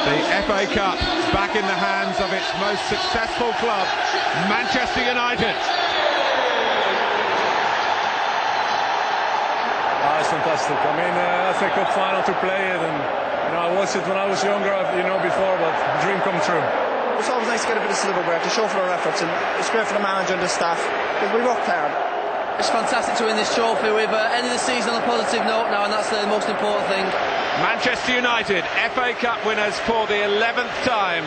The FA Cup back in the hands of its most successful club, Manchester United. It's fantastic. I mean, FA Cup final to play it, and I watched it when I was younger, before, but dream come true. It's always nice to get a bit of silverware to show for our efforts, and it's great for the manager and the staff because we worked hard. It's fantastic to win this trophy. We've ended the season on a positive note now, and that's the most important thing. Manchester United, FA Cup winners for the 11th time.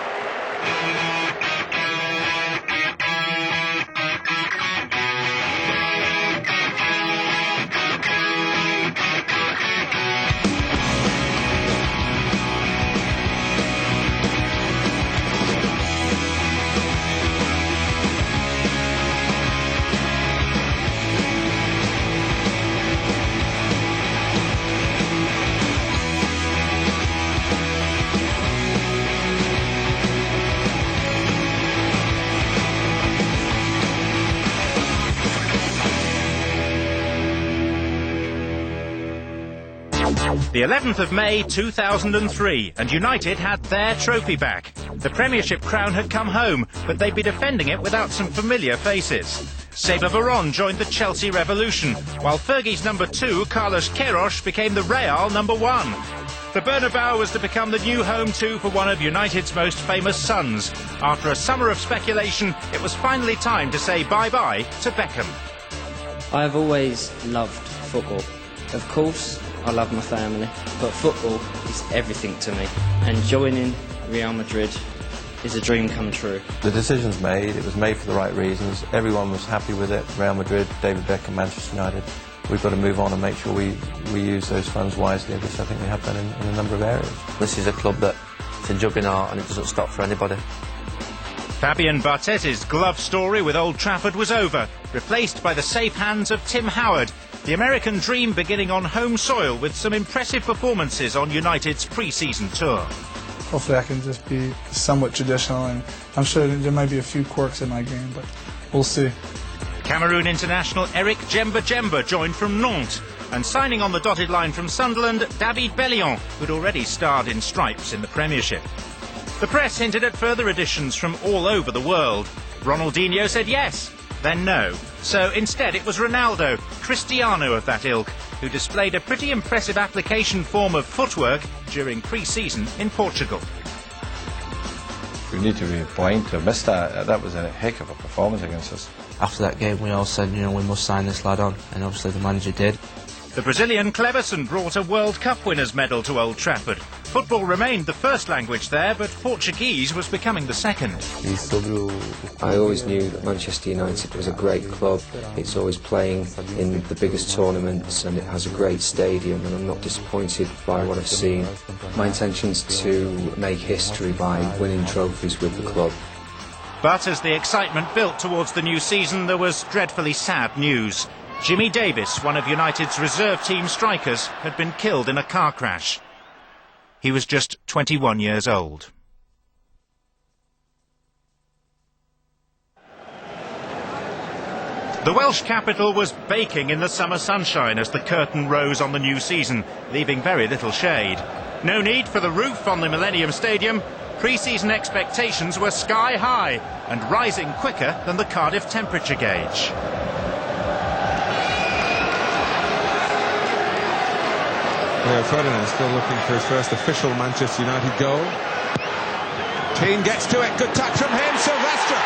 The 11th of May 2003, and United had their trophy back. The Premiership crown had come home, but they'd be defending it without some familiar faces. Seba Veron joined the Chelsea revolution, while Fergie's number 2, Carlos Queiroz, became the Real number 1. The Bernabeu was to become the new home too for one of United's most famous sons. After a summer of speculation, it was finally time to say bye-bye to Beckham. I've always loved football. Of course, I love my family, but football is everything to me. And joining Real Madrid is a dream come true. The decision's made, it was made for the right reasons, everyone was happy with it. Real Madrid, David Beckham, Manchester United. We've got to move on and make sure we use those funds wisely, which I think we have done in a number of areas. This is a club that's a juggernaut and it doesn't stop for anybody. Fabian Barthez' glove story with Old Trafford was over, replaced by the safe hands of Tim Howard. The American dream beginning on home soil with some impressive performances on United's pre-season tour. Hopefully I can just be somewhat traditional, and I'm sure there might be a few quirks in my game, but we'll see. Cameroon international Eric Djemba joined from Nantes, and signing on the dotted line from Sunderland, David Bellion, who'd already starred in stripes in the Premiership. The press hinted at further additions from all over the world. Ronaldinho said yes, then no. So instead it was Ronaldo, Cristiano of that ilk, who displayed a pretty impressive application form of footwork during pre-season in Portugal. We need to reappoint to miss that. That was a heck of a performance against us. After that game we all said, we must sign this lad on, and obviously the manager did. The Brazilian Cleverson brought a World Cup winners' medal to Old Trafford. Football remained the first language there, but Portuguese was becoming the second. I always knew that Manchester United was a great club. It's always playing in the biggest tournaments and it has a great stadium, and I'm not disappointed by what I've seen. My intention's to make history by winning trophies with the club. But as the excitement built towards the new season, there was dreadfully sad news. Jimmy Davis, one of United's reserve team strikers, had been killed in a car crash. He was just 21 years old. The Welsh capital was baking in the summer sunshine as the curtain rose on the new season, leaving very little shade. No need for the roof on the Millennium Stadium. Pre-season expectations were sky high and rising quicker than the Cardiff temperature gauge. Leo Ferdinand still looking for his first official Manchester United goal. Keane gets to it, good touch from him, Silvestre.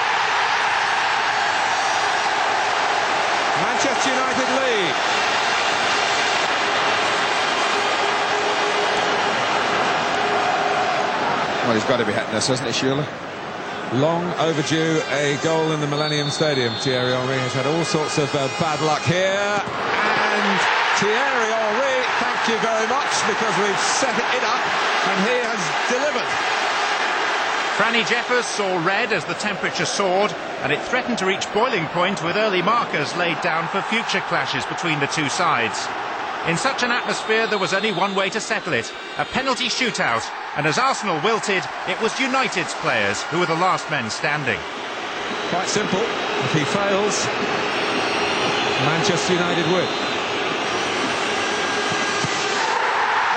Manchester United lead. Well, he's got to be hitting this, hasn't he, surely? Long overdue, a goal in the Millennium Stadium. Thierry Henry has had all sorts of bad luck here. And Thierry Henry, thank you very much, because we've set it up and he has delivered. Franny Jeffers saw red as the temperature soared, and it threatened to reach boiling point with early markers laid down for future clashes between the two sides. In such an atmosphere, there was only one way to settle it, a penalty shootout, and as Arsenal wilted, it was United's players who were the last men standing. Quite simple. If he fails, Manchester United win.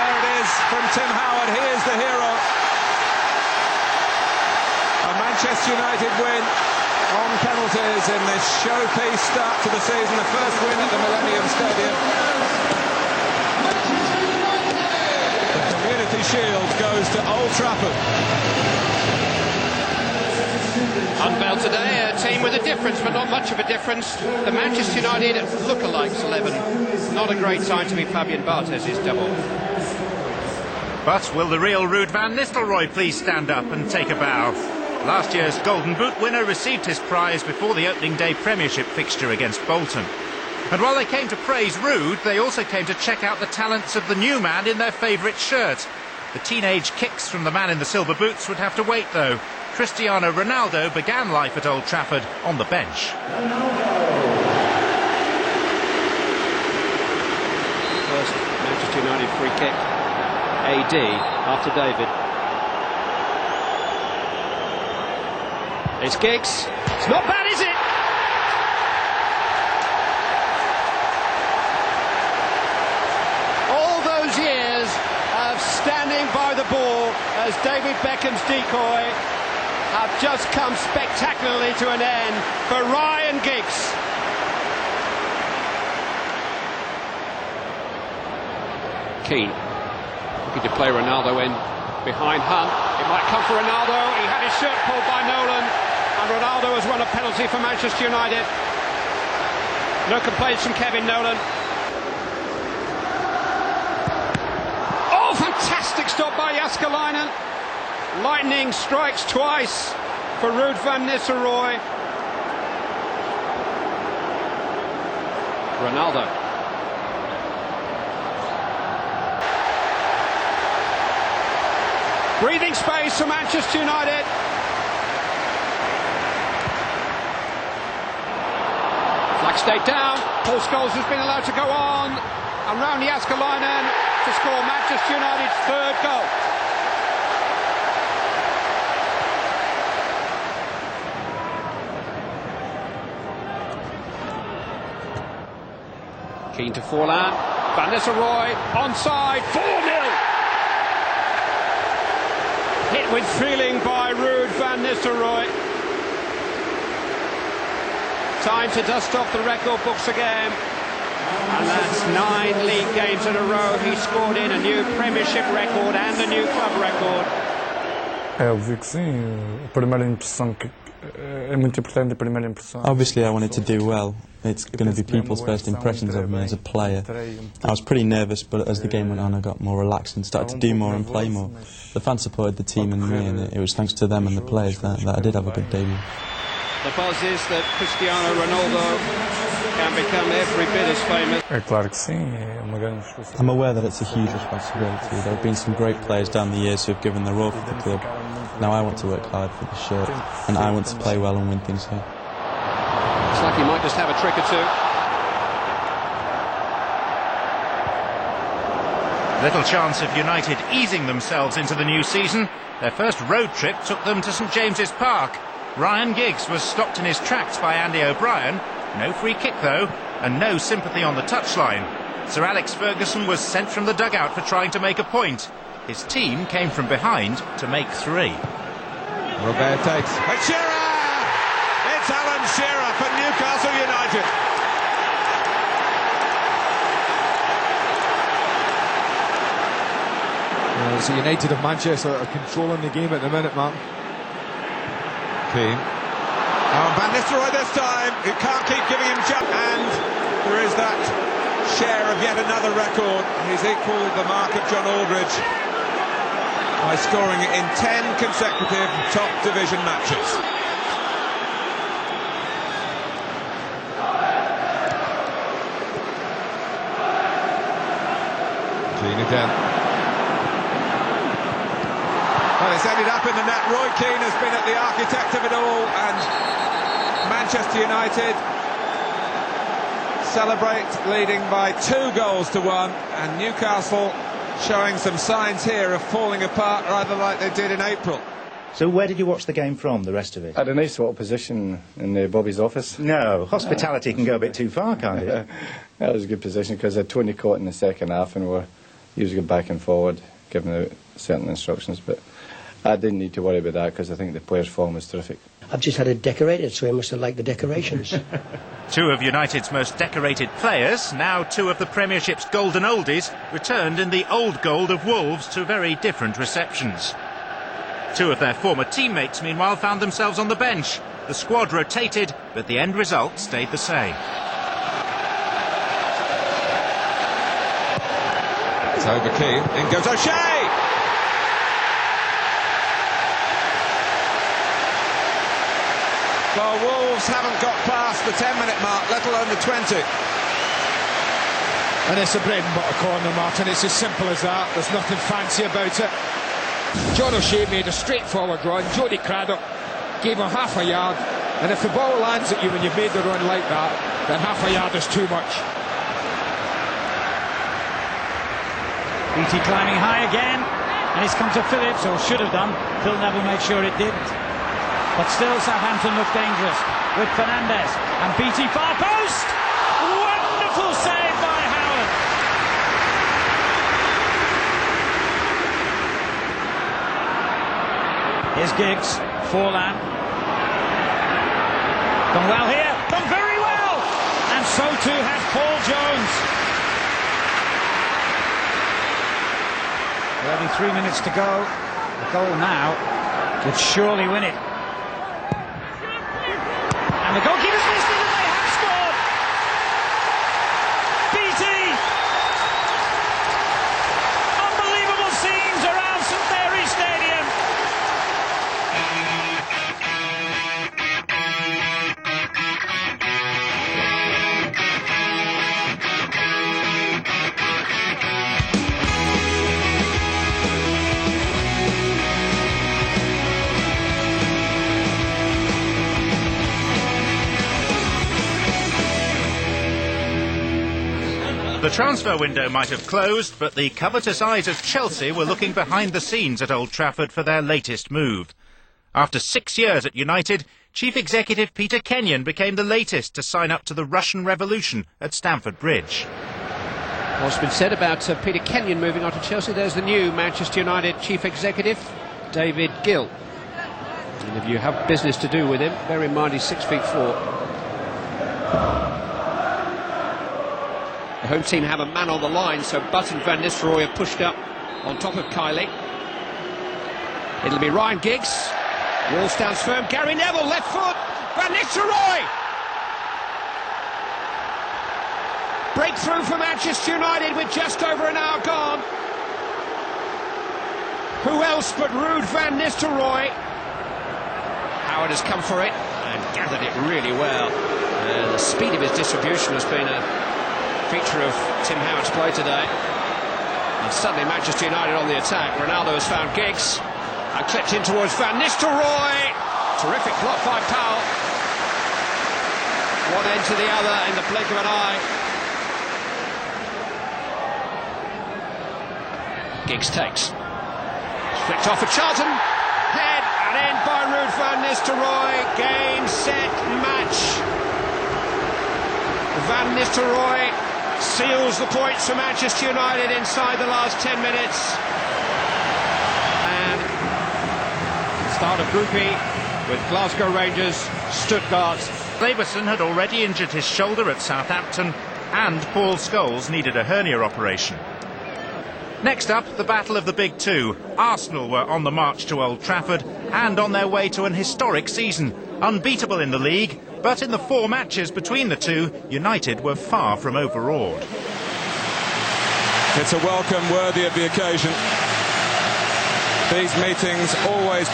There it is from Tim Howard. He is the hero. Manchester United win on penalties in this showpiece start to the season, the first win at the Millennium Stadium. The Community Shield goes to Old Trafford. Unveiled today, a team with a difference, but not much of a difference. The Manchester United lookalikes 11. Not a great time to be Fabian Barthez' double. But will the real Ruud van Nistelrooy please stand up and take a bow? Last year's Golden Boot winner received his prize before the opening day Premiership fixture against Bolton. And while they came to praise Ruud, they also came to check out the talents of the new man in their favourite shirt. The teenage kicks from the man in the silver boots would have to wait, though. Cristiano Ronaldo began life at Old Trafford on the bench. First Manchester United free kick. AD after David. It's Giggs. It's not bad, is it? All those years of standing by the ball as David Beckham's decoy have just come spectacularly to an end for Ryan Giggs. Keane looking to play Ronaldo in behind Hunt. It might come for Ronaldo. He had his shirt pulled by Nolan, and Ronaldo has won a penalty for Manchester United. No complaints from Kevin Nolan. Oh, fantastic stop by Jääskeläinen. Lightning strikes twice for Ruud van Nistelrooy. Ronaldo. Breathing space for Manchester United. Flag stayed down. Paul Scholes has been allowed to go on. And round Jääskeläinen to score Manchester United's third goal. Keane to Forlan. Van Nistelrooy onside. 4-0. Hit with feeling by Ruud van Nistelrooy. Time to dust off the record books again. And that's 9 league games in a row. He scored in a new Premiership record and a new club record. É óbvio que sim. A primeira impressão que é muito importante, a primeira impressão. Obviously, I wanted to do well. It's going to be people's first impressions of me as a player. I was pretty nervous, but as the game went on, I got more relaxed and started to do more and play more. The fans supported the team and me, and it was thanks to them and the players that I did have a good debut. The buzz is that Cristiano Ronaldo can become every bit as famous. É claro que sim, é uma grande responsabilidade. I'm aware that it's a huge responsibility. There have been some great players down the years who have given their all for the club. Now I want to work hard for the shirt, and I want to play well and win things here. Looks like he might just have a trick or two. Little chance of United easing themselves into the new season. Their first road trip took them to St James's Park. Ryan Giggs was stopped in his tracks by Andy O'Brien. No free kick though, and no sympathy on the touchline. Sir Alex Ferguson was sent from the dugout for trying to make a point. His team came from behind to make 3. Robert takes. And Shearer! It's Alan Shearer for Newcastle United. So United of Manchester are controlling the game at the minute, Mark. Keane. Oh, Van Nistelrooy this time. He can't keep giving him jump. And there is that share of yet another record. He's equalled the mark of John Aldridge by scoring in 10 consecutive top division matches. Keane again. Well, it's ended up in the net. Roy Keane has been at the architect of it all, and Manchester United celebrate, leading by 2 goals to 1, and Newcastle showing some signs here of falling apart, rather like they did in April. So where did you watch the game from, the rest of it? I had a nice little position in Bobby's office. No, hospitality can go a bit too far, can't it? That was a good position because I had Tony caught in the second half and we're usually back and forward, giving out certain instructions. But I didn't need to worry about that because I think the players' form was terrific. I've just had it decorated, so I must have liked the decorations. Two of United's most decorated players, now two of the Premiership's golden oldies, returned in the old gold of Wolves to very different receptions. Two of their former teammates, meanwhile, found themselves on the bench. The squad rotated, but the end result stayed the same. It's over Keane. In goes O'Shea! Well, Wolves haven't got past the 10-minute mark, let alone the 20. And it's a bread and butter corner, Martin. It's as simple as that. There's nothing fancy about it. John O'Shea made a straightforward run. Jody Craddock gave him half a yard. And if the ball lands at you when you've made the run like that, then half a yard is too much. Beattie climbing high again. And he's come to Phillips, or should have done. Phil Neville made sure it didn't. But still Southampton look dangerous with Fernandes and Beattie far post. Wonderful save by Howard. Here's Giggs, Forlan. Done well here, done very well. And so too has Paul Jones. Only 3 minutes to go. The goal now would surely win it. And the goalkeeper's missed it, and they have scored! Beattie! Unbelievable scenes around St Mary's Stadium. The transfer window might have closed, but the covetous eyes of Chelsea were looking behind the scenes at Old Trafford for their latest move. After 6 years at United, Chief Executive Peter Kenyon became the latest to sign up to the Russian Revolution at Stamford Bridge. What's been said about Peter Kenyon moving on to Chelsea? There's the new Manchester United Chief Executive, David Gill. And if you have business to do with him, bear in mind he's 6'4". The home team have a man on the line, so Butt and Van Nistelrooy are pushed up on top of Kylie. It'll be Ryan Giggs. Wall stands firm. Gary Neville, left foot. Van Nistelrooy! Breakthrough for Manchester United with just over an hour gone. Who else but Ruud Van Nistelrooy? Howard has come for it and gathered it really well. The speed of his distribution has been a feature of Tim Howard's play today. And suddenly Manchester United on the attack. Ronaldo has found Giggs and clipped in towards Van Nistelrooy. Terrific block by Powell. One end to the other in the blink of an eye. Giggs takes. It's flicked off for Charlton. Head and end by Ruud Van Nistelrooy. Game, set, match. Van Nistelrooy seals the points for Manchester United inside the last 10 minutes. And start of Group E with Glasgow Rangers, Stuttgart. Laverson had already injured his shoulder at Southampton, and Paul Scholes needed a hernia operation. Next up, the battle of the big two. Arsenal were on the march to Old Trafford and on their way to an historic season. Unbeatable in the league, but in the 4 matches between the two, United were far from overawed. It's a welcome worthy of the occasion. These meetings always...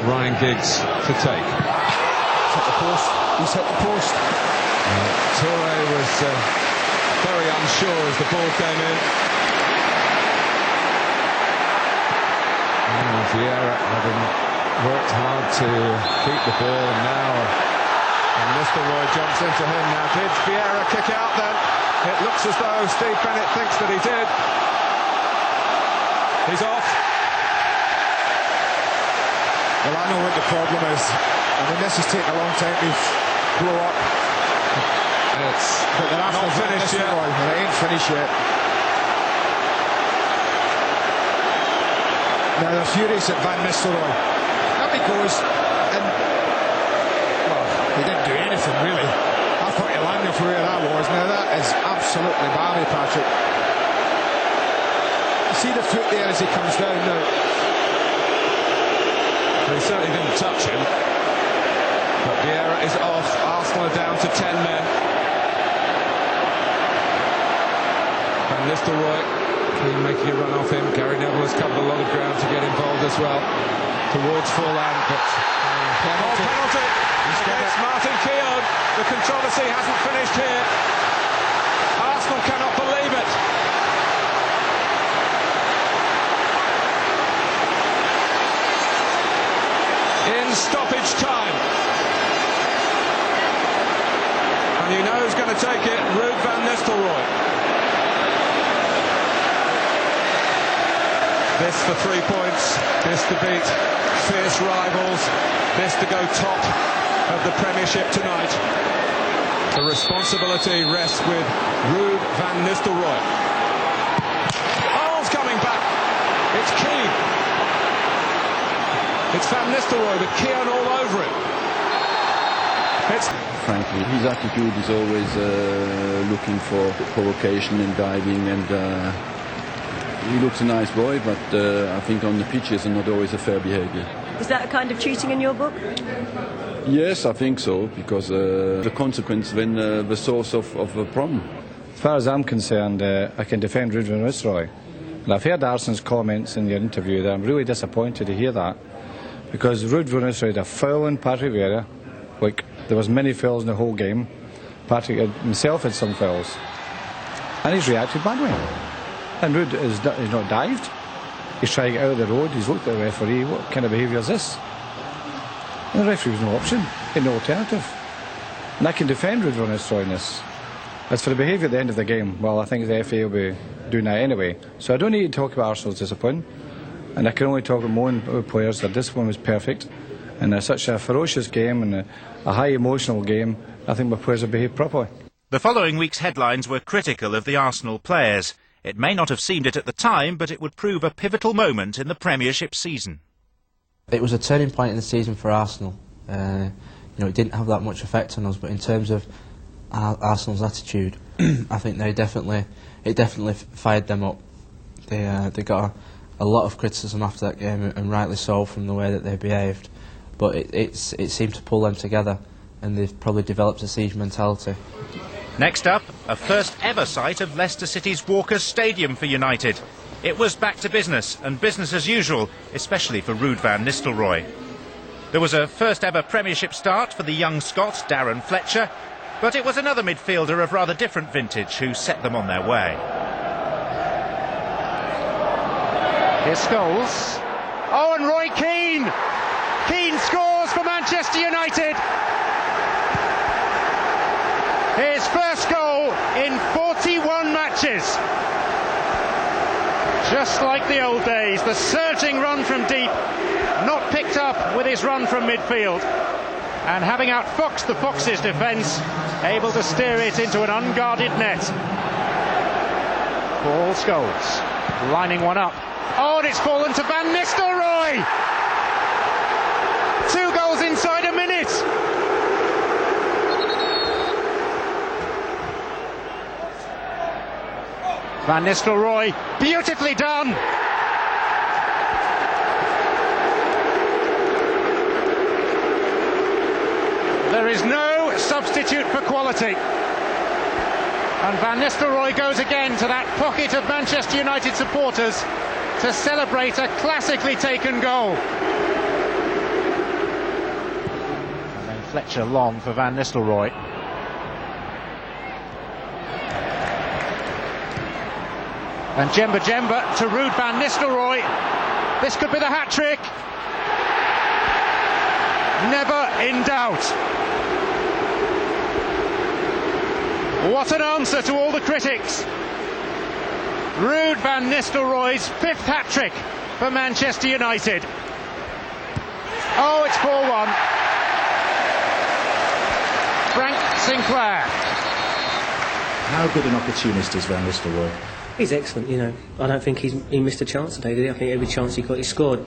Ryan Giggs to take. Hit the post. He's hit the post. Toure was very unsure as the ball came in. Vieira having worked hard to keep the ball now, and Nistelrooy jumps into him now. Did Vieira kick out then? It looks as though Steve Bennett thinks that he did. He's off. Well, I know what the problem is. I mean, this has taken a long time to blow up. It's but they're not finished yet. It ain't finish yet. Now they're furious at Van Nistelrooy. Up he goes, and well, he didn't do anything really. I thought he landed for where that was. Now that is absolutely balmy, Patrick. You see the foot there as he comes down now. He certainly didn't touch him. But Vieira is off. Arsenal are down to 10 men. Van Nistelrooy keen making a run off him. Gary Neville has covered a lot of ground to get involved as well. Towards Forlan, but penalty against Martin Keown. The controversy hasn't finished here. Arsenal cannot believe it. In stoppage time. And you know who's going to take it? Ruud van Nistelrooy. This for 3 points. This to beat fierce rivals. This to go top of the Premiership tonight. The responsibility rests with Ruud van Nistelrooy. Ball's coming back. It's Keane. It's Van Nistelrooy with Keown all over it. Frankly, his attitude is always looking for provocation and diving, and he looks a nice boy, but I think on the pitches and not always a fair behaviour. Is that a kind of cheating in your book? Yes, I think so, because the consequence when the source of a problem. As far as I'm concerned, I can defend Ruud van Nistelrooy. And I've heard Arsenal's comments in your interview that I'm really disappointed to hear that, because Ruud van Nistelrooy had a foul on Patrick Vieira. Like, there was many fouls in the whole game. Patrick himself had some fouls, and he's reacted badly. And Ruud is not dived. He's trying to get out of the road. He's looked at the referee. What kind of behaviour is this? And the referee was no option. He had no alternative. And I can defend Ruud van Nistelrooy in this. As for the behaviour at the end of the game, well, I think the FA will be doing that anyway. So I don't need to talk about Arsenal's discipline. And I can only talk about my own players that this one was perfect. And in such a ferocious game and a high emotional game, I think my players have behaved properly. The following week's headlines were critical of the Arsenal players. It may not have seemed it at the time, but it would prove a pivotal moment in the Premiership season. It was a turning point in the season for Arsenal. It didn't have that much effect on us, but in terms of Arsenal's attitude, I think it definitely fired them up. They got a lot of criticism after that game, and rightly so, from the way that they behaved. But it seemed to pull them together, and they've probably developed a siege mentality. Next up, a first ever sight of Leicester City's Walkers Stadium for United. It was back to business, and business as usual, especially for Ruud van Nistelrooy. There was a first ever Premiership start for the young Scot, Darren Fletcher, but it was another midfielder of rather different vintage who set them on their way. Here's Scholes. Oh, and Roy Keane! Keane scores for Manchester United! His first goal in 41 matches. Just like the old days, the surging run from deep, not picked up with his run from midfield. And having outfoxed the Foxes' defence, able to steer it into an unguarded net. Paul Scholes, lining one up. Oh, and it's fallen to Van Nistelrooy! 2 goals inside a minute! Van Nistelrooy, beautifully done! There is no substitute for quality. And Van Nistelrooy goes again to that pocket of Manchester United supporters to celebrate a classically taken goal. And then Fletcher long for Van Nistelrooy. And Djemba to Ruud van Nistelrooy. This could be the hat-trick. Never in doubt. What an answer to all the critics. Ruud van Nistelrooy's 5th hat-trick for Manchester United. Oh, it's 4-1. Frank Sinclair. How good an opportunist is Van Nistelrooy? He's excellent, you know. I don't think he missed a chance today, did he? I think every chance he got, he scored.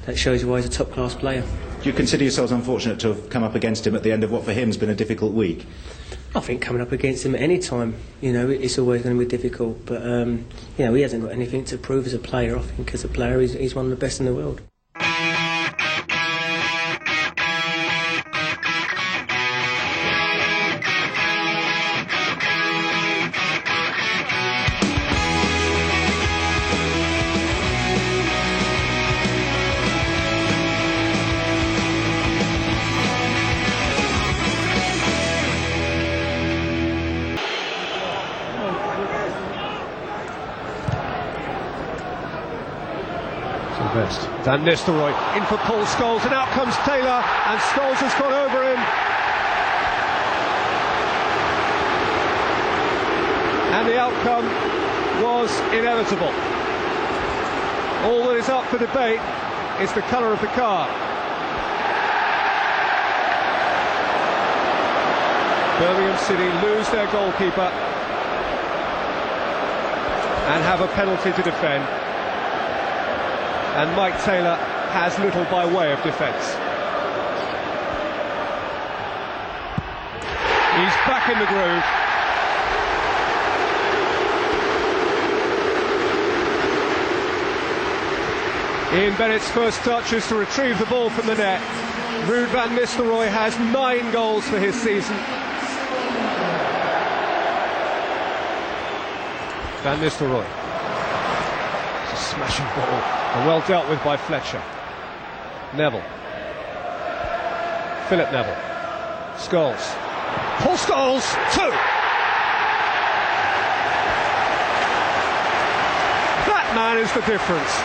That shows you why he's a top-class player. Do you consider yourselves unfortunate to have come up against him at the end of what for him has been a difficult week? I think coming up against him at any time, you know, it's always going to be difficult. But, you know, he hasn't got anything to prove as a player. I think as a player, he's one of the best in the world. Van Nistelrooy in for Paul Scholes, and out comes Taylor, and Scholes has gone over him. And the outcome was inevitable. All that is up for debate is the colour of the car. Birmingham City lose their goalkeeper and have a penalty to defend. And Mike Taylor has little by way of defence. He's back in the groove. Ian Bennett's first touch is to retrieve the ball from the net. Ruud van Nistelrooy has 9 goals for his season. Van Nistelrooy. It's a smashing ball. And well dealt with by Fletcher. Neville. Philip Neville. Scholes. Paul Scholes, 2! That man is the difference.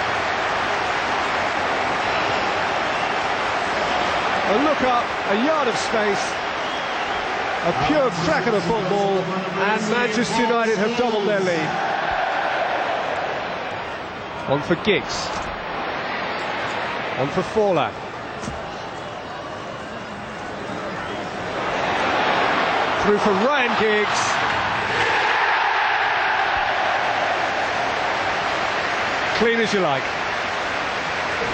A look up, a yard of space, a pure crack of the football, and Manchester United have doubled their lead. On for Giggs. On for Forlan. Through for Ryan Giggs. Clean as you like.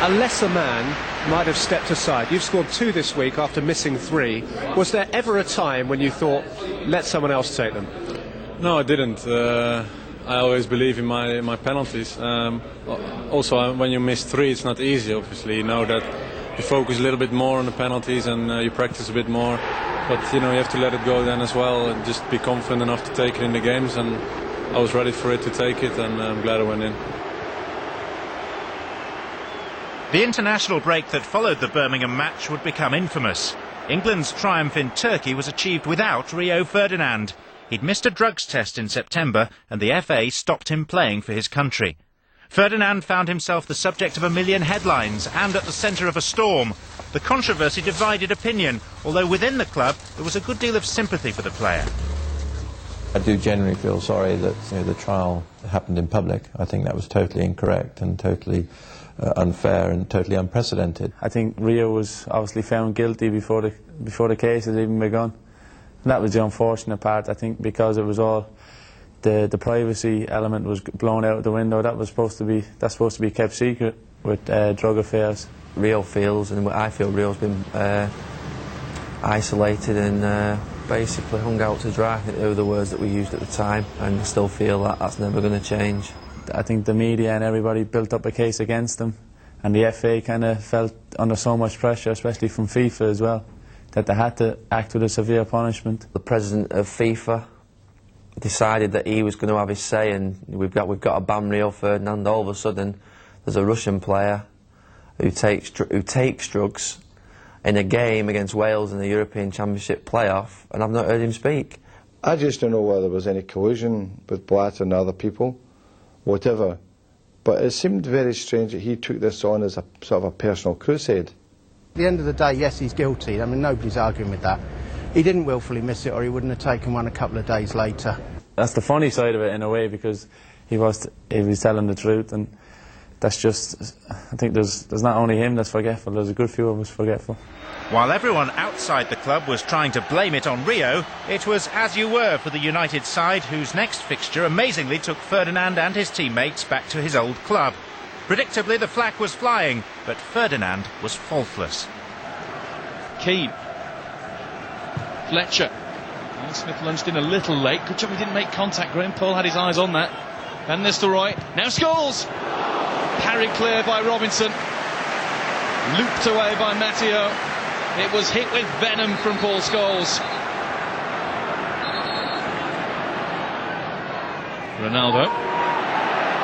A lesser man might have stepped aside. You've scored 2 this week after missing 3. Was there ever a time when you thought, let someone else take them? No, I didn't. I always believe in my penalties. Also, when you miss 3, it's not easy, obviously. You know that you focus a little bit more on the penalties and you practice a bit more. But, you know, you have to let it go then as well and just be confident enough to take it in the games. And I was ready for it to take it, and I'm glad I went in. The international break that followed the Birmingham match would become infamous. England's triumph in Turkey was achieved without Rio Ferdinand. He'd missed a drugs test in September, and the FA stopped him playing for his country. Ferdinand found himself the subject of a million headlines and at the centre of a storm. The controversy divided opinion, although within the club there was a good deal of sympathy for the player. I do generally feel sorry that the trial happened in public. I think that was totally incorrect and totally unfair and totally unprecedented. I think Rio was obviously found guilty before the case had even begun. And that was the unfortunate part, I think, because it was all the privacy element was blown out of the window. That's supposed to be kept secret with drug affairs. Rio feels, and I feel Rio's been isolated and basically hung out to dry. I think they were the words that we used at the time, and I still feel that that's never going to change. I think the media and everybody built up a case against them, and the FA kind of felt under so much pressure, especially from FIFA as well, that they had to act with a severe punishment. The president of FIFA decided that he was going to have his say, and we've got to ban Rio Ferdinand. All of a sudden, there's a Russian player who takes drugs in a game against Wales in the European Championship playoff, and I've not heard him speak. I just don't know whether there was any collusion with Blatter and other people, whatever, but it seemed very strange that he took this on as a sort of a personal crusade. At the end of the day, yes, he's guilty. I mean, nobody's arguing with that. He didn't willfully miss it, or he wouldn't have taken one a couple of days later. That's the funny side of it, in a way, because he was telling the truth, and that's just, I think there's not only him that's forgetful, there's a good few of us forgetful. While everyone outside the club was trying to blame it on Rio, it was as you were for the United side, whose next fixture amazingly took Ferdinand and his teammates back to his old club. Predictably, the flag was flying, but Ferdinand was faultless. Keane. Fletcher. Ian Smith lunged in a little late. Good job he didn't make contact. Graham Paul had his eyes on that. Van Nistelrooy now scores! Parried clear by Robinson. Looped away by Matteo. It was hit with venom from Paul Scholes. Ronaldo.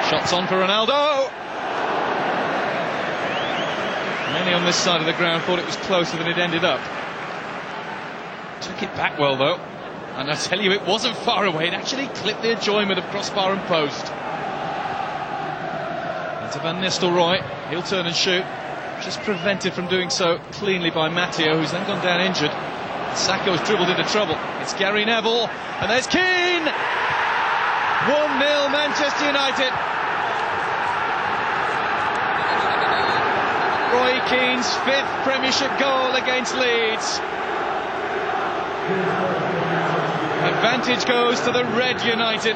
Shots on for Ronaldo. Many on this side of the ground thought it was closer than it ended up. Took it back well though. And I tell you, it wasn't far away. It actually clipped the enjoyment of crossbar and post. Into Van Nistelrooy. He'll turn and shoot. Just prevented from doing so cleanly by Matteo, who's then gone down injured. Sakho's dribbled into trouble. It's Gary Neville, and there's Keane! 1-0 Manchester United. Roy Keane's 5th Premiership goal against Leeds. Advantage goes to the Red United.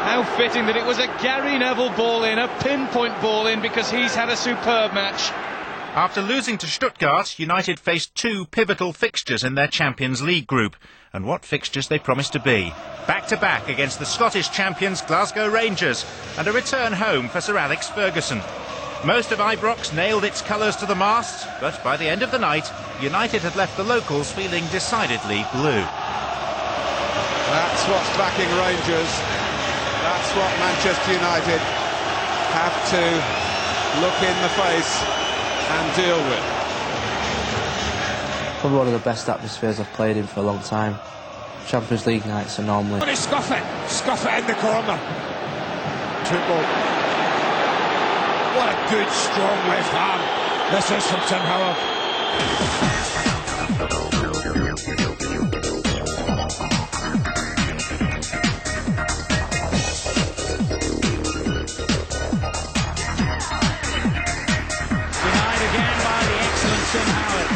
How fitting that it was a Gary Neville ball in, a pinpoint ball in, because he's had a superb match. After losing to Stuttgart, United faced 2 pivotal fixtures in their Champions League group. And what fixtures they promised to be. Back-to-back against the Scottish champions Glasgow Rangers, and a return home for Sir Alex Ferguson. Most of Ibrox nailed its colours to the mast, but by the end of the night, United had left the locals feeling decidedly blue. That's what's backing Rangers. That's what Manchester United have to look in the face and deal with. Probably one of the best atmospheres I've played in for a long time. Champions League nights are normally... Scuff it in the corner. Football. What a good, strong left hand. This is from Tim Howard. Denied again by the excellent Tim Howard.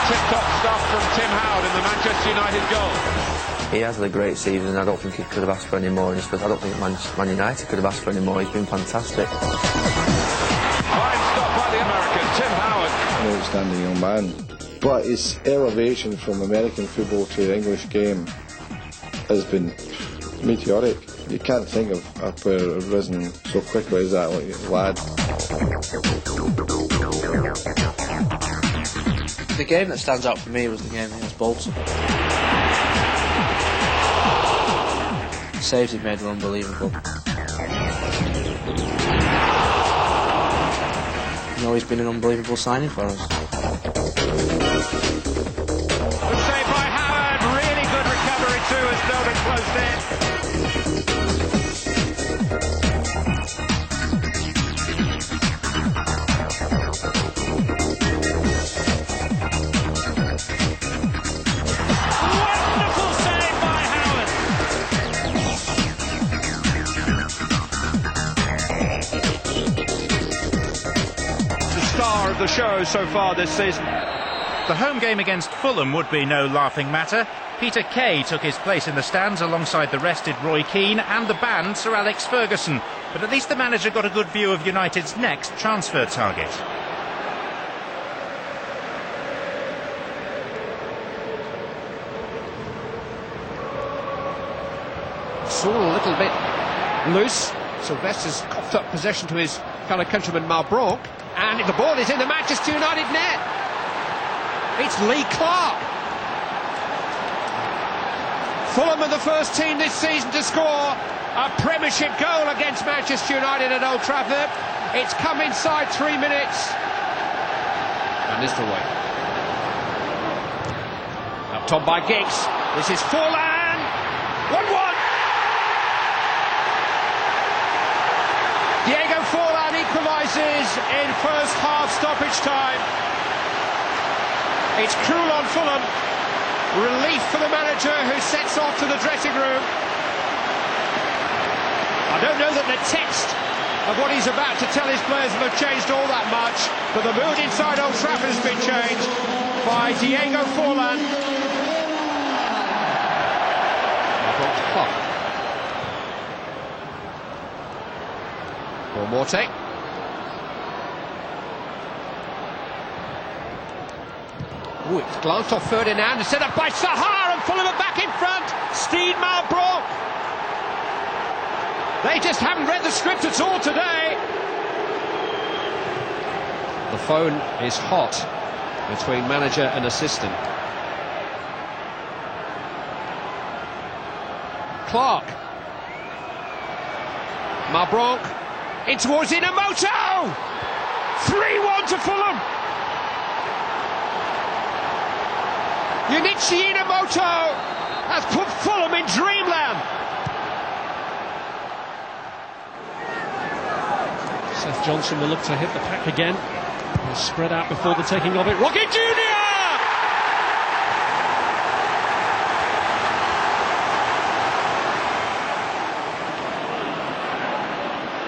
Tip-top stuff from Tim Howard in the Manchester United goal. He has had a great season. I don't think he could have asked for any more. I don't think Man United could have asked for any more. He's been fantastic. Fine stop by the American, Tim Howard. An outstanding young man. But his elevation from American football to the English game has been meteoric. You can't think of a player risen so quickly as that lad. The game that stands out for me was the game against Bolton. The saves he made were unbelievable. You know, he's been an unbelievable signing for us. Good save by Howard. Really good recovery too as Dolan closed in. Wonderful save by Howard. The star of the show so far this season. The home game against Fulham would be no laughing matter. Peter Kay took his place in the stands alongside the rested Roy Keane and the banned Sir Alex Ferguson. But at least the manager got a good view of United's next transfer target. Saul a little bit loose. Sylvester's coughed up possession to his fellow countryman Malbranc. And the ball is in the Manchester United net. It's Lee Clark. Fulham are the first team this season to score a Premiership goal against Manchester United at Old Trafford. It's come inside 3 minutes. And Nistelrooy. Up top by Giggs. This is Forlan. 1-1. Diego Forlan equalises in first half stoppage time. It's cool on Fulham. Relief for the manager, who sets off to the dressing room. I don't know that the text of what he's about to tell his players will have changed all that much, but the mood inside Old Trafford has been changed by Diego Forlan. For Morte. Ooh, it's glanced off Ferdinand and set up by Sahar, and Fulham are back in front. Steed Malbrook. They just haven't read the script at all today. The phone is hot between manager and assistant. Clark. Malbrook in towards Inamoto. 3-1 to Fulham. Junichi Inamoto has put Fulham in dreamland. Seth Johnson will look to hit the pack again. He'll spread out before the taking of it. Rocky Junior!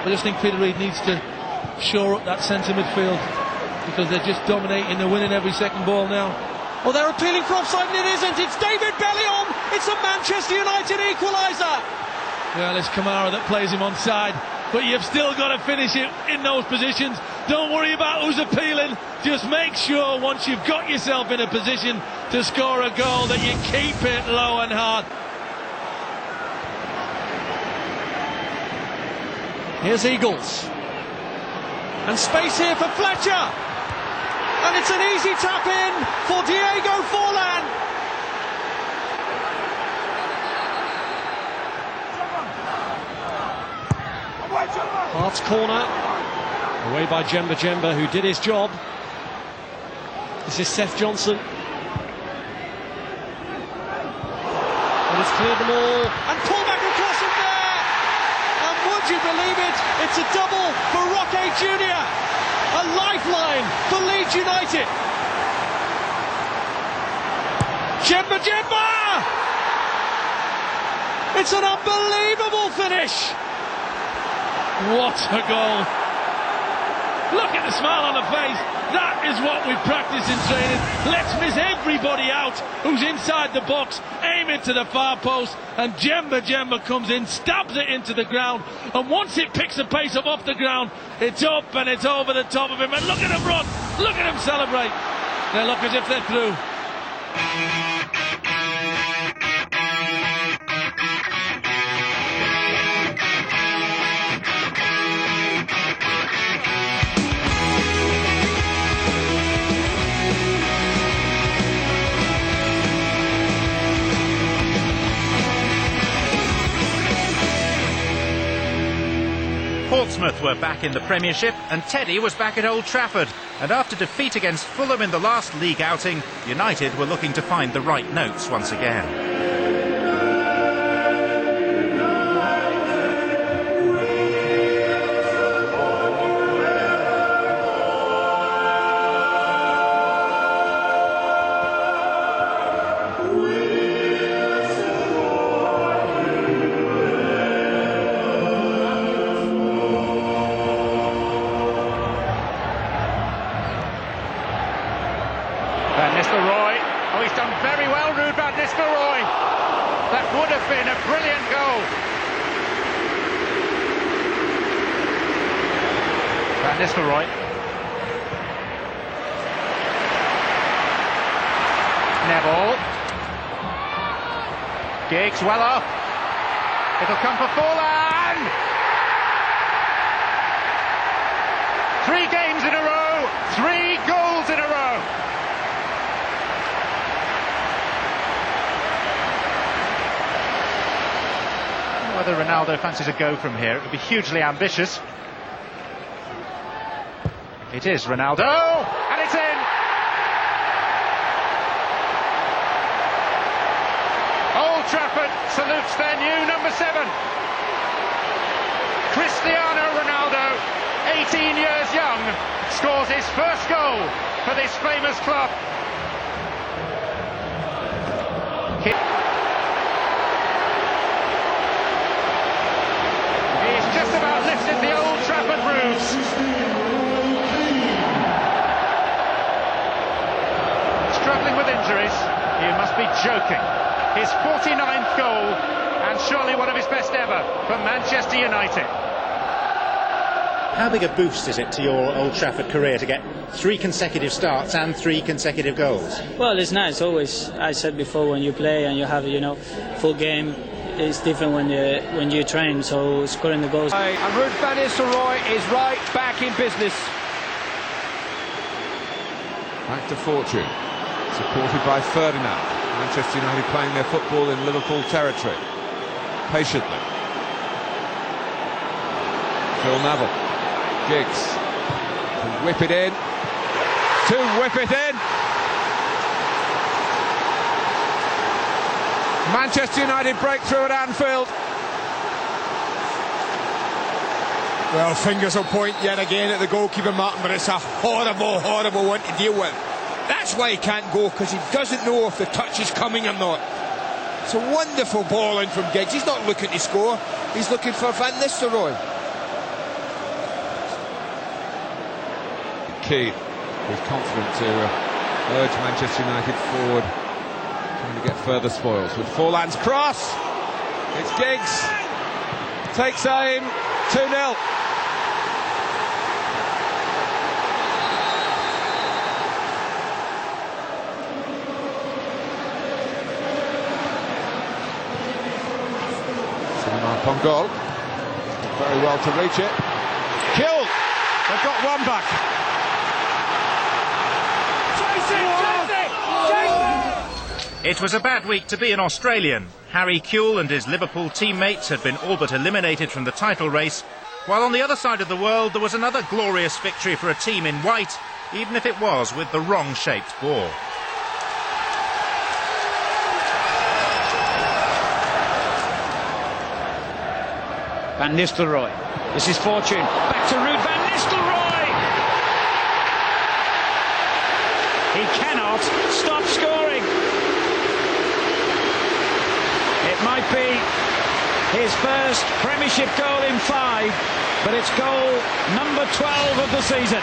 I just think Peter Reid needs to shore up that centre midfield, because they're just dominating, they're winning every second ball now. Oh, they're appealing for offside and it isn't. It's David Bellion. It's a Manchester United equaliser. Well, it's Kamara that plays him onside, but you've still got to finish it in those positions. Don't worry about who's appealing. Just make sure once you've got yourself in a position to score a goal that you keep it low and hard. Here's Eagles. And space here for Fletcher. And it's an easy tap in for Diego Forlan. Hart's corner. Away by Jemba Jemba, who did his job. This is Seth Johnson. And it's cleared them all. And pull back across from there. And would you believe it? It's a double for Roque Junior. A lifeline for Leeds United. Jemba Jemba! It's an unbelievable finish. What a goal. Look at the smile on the face. That is what we practice in training. Let's miss everybody out who's inside the box, aim it to the far post, and Jemba Jemba comes in, stabs it into the ground, and once it picks the pace up off the ground, it's up and it's over the top of him, and look at him run, look at him celebrate. They look as if they're through. Portsmouth were back in the Premiership and Teddy was back at Old Trafford. And after defeat against Fulham in the last league outing, United were looking to find the right notes once again. Van Nistelrooy. Oh, he's done very well, Ruud van Nistelrooy. That would have been a brilliant goal. Van Nistelrooy. Neville. Giggs well up. It'll come for Forlan. 3 games in a row. 3 goals in a row. Whether Ronaldo fancies a go from here, it would be hugely ambitious. It is Ronaldo, and it's in! Old Trafford salutes their new number 7. Cristiano Ronaldo, 18 years young, scores his first goal for this famous club. He's just about lifted the Old Trafford roofs. Struggling with injuries, he must be joking. His 49th goal, and surely one of his best ever for Manchester United. How big a boost is it to your Old Trafford career to get 3 consecutive starts and 3 consecutive goals? Well, it's nice. Always, I said before, when you play and you have, full game, it's different when you train. So scoring the goals. And Ruud van Nistelrooy is right back in business. Back to fortune, supported by Ferdinand. Manchester United playing their football in Liverpool territory, patiently. Phil Neville. Giggs to whip it in. Manchester United breakthrough at Anfield. Well, fingers will point yet again at the goalkeeper, Martin, but it's a horrible, horrible one to deal with. That's why he can't go, because he doesn't know if the touch is coming or not. It's a wonderful ball in from Giggs. He's not looking to score, he's looking for Van Nistelrooy. Keane was confident to urge Manchester United forward, trying to get further spoils with Forlan's cross. It's Giggs, takes aim, 2-0. Mark on goal, very well to reach it. Killed, they've got one back. It was a bad week to be an Australian. Harry Kewell and his Liverpool teammates had been all but eliminated from the title race, while on the other side of the world there was another glorious victory for a team in white, even if it was with the wrong-shaped ball. Van Nistelrooy. This is fortune. Back to Ruud van Nistelrooy. He cannot stop scoring. It might be his first Premiership goal in 5, but it's goal number 12 of the season.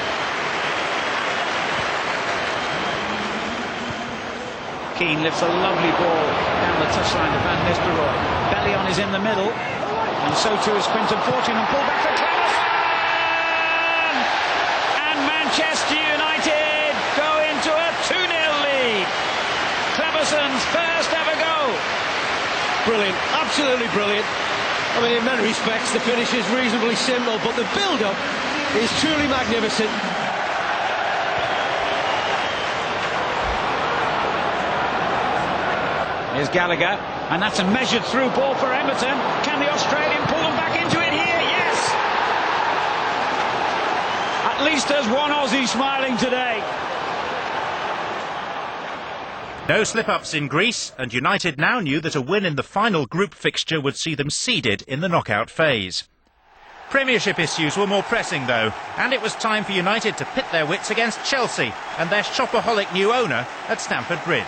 Keane lifts a lovely ball down the touchline to Van Nistelrooy. Bellion is in the middle, and so too is Quinton Fortune, and pull back for Cleverson! And Manchester United go into a 2-0 lead. Cleverson's first ever goal. Brilliant, absolutely brilliant. I mean, in many respects, the finish is reasonably simple, but the build-up is truly magnificent. Here's Gallagher, and that's a measured through ball for Everton. Can the Australian pull them back into it here? Yes! At least there's one Aussie smiling today. No slip-ups in Greece, and United now knew that a win in the final group fixture would see them seeded in the knockout phase. Premiership issues were more pressing though, and it was time for United to pit their wits against Chelsea and their shopaholic new owner at Stamford Bridge.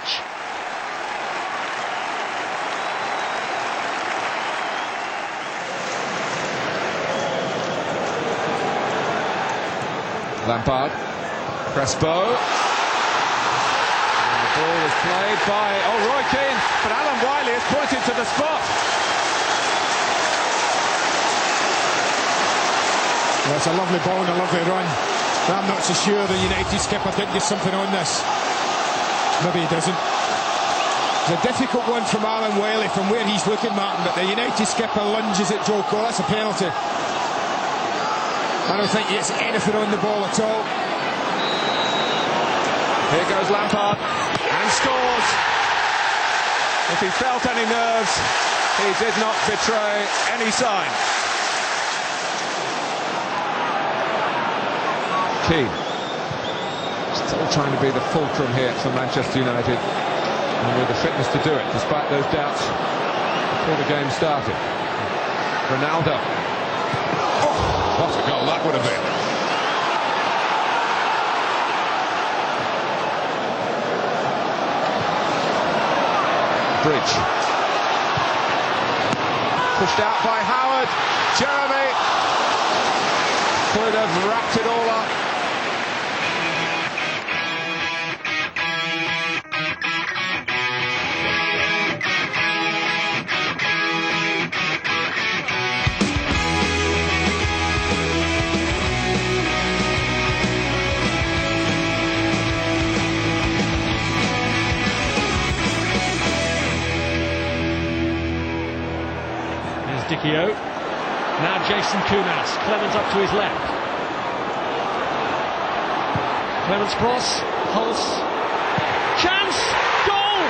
Lampard, Crespo. And the ball was played by Roy Keane, but Alan Wiley has pointed to the spot. Well, it's a lovely ball and a lovely run. I'm not so sure the United skipper didn't get something on this. Maybe he doesn't. It's a difficult one from Alan Wiley from where he's looking, Martin, but the United skipper lunges at Joe Cole. That's a penalty. I don't think he gets anything on the ball at all. Here goes Lampard, and scores. If he felt any nerves, he did not betray any sign. Keane, still trying to be the fulcrum here for Manchester United, and with the fitness to do it, despite those doubts before the game started. Ronaldo. What a goal that would have been. Bridge. Pushed out by Howard. Jeremy could have wrapped it all up. Dicchio. Now Jason Kunas. Clemens up to his left. Clemens cross. Hulse. Chance! Goal!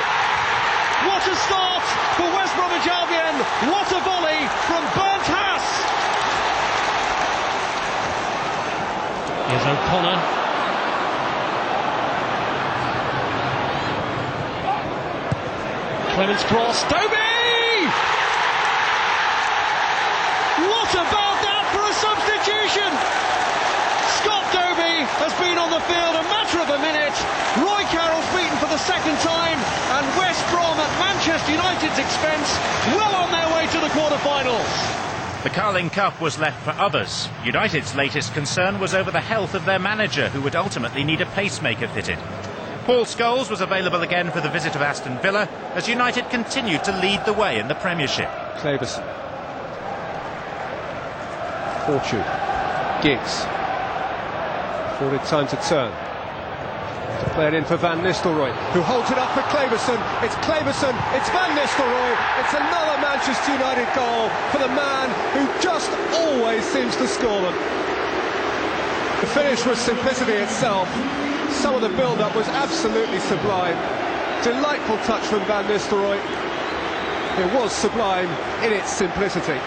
What a start for West Bromwich Albion. What a volley from Bernd Haas. Here's O'Connor. Clemens cross. Dobie! What about that for a substitution? Scott Dobie has been on the field a matter of a minute. Roy Carroll's beaten for the second time, and West Brom at Manchester United's expense, well on their way to the quarter-finals. The Carling Cup was left for others. United's latest concern was over the health of their manager, who would ultimately need a pacemaker fitted. Paul Scholes was available again for the visit of Aston Villa, as United continued to lead the way in the Premiership. Cleverson. Fortune. Giggs. Afforded time to turn. To play it in for Van Nistelrooy, who holds it up for Cleverson. It's Cleverson, it's Van Nistelrooy. It's another Manchester United goal for the man who just always seems to score them. The finish was simplicity itself. Some of the build-up was absolutely sublime. Delightful touch from Van Nistelrooy. It was sublime in its simplicity.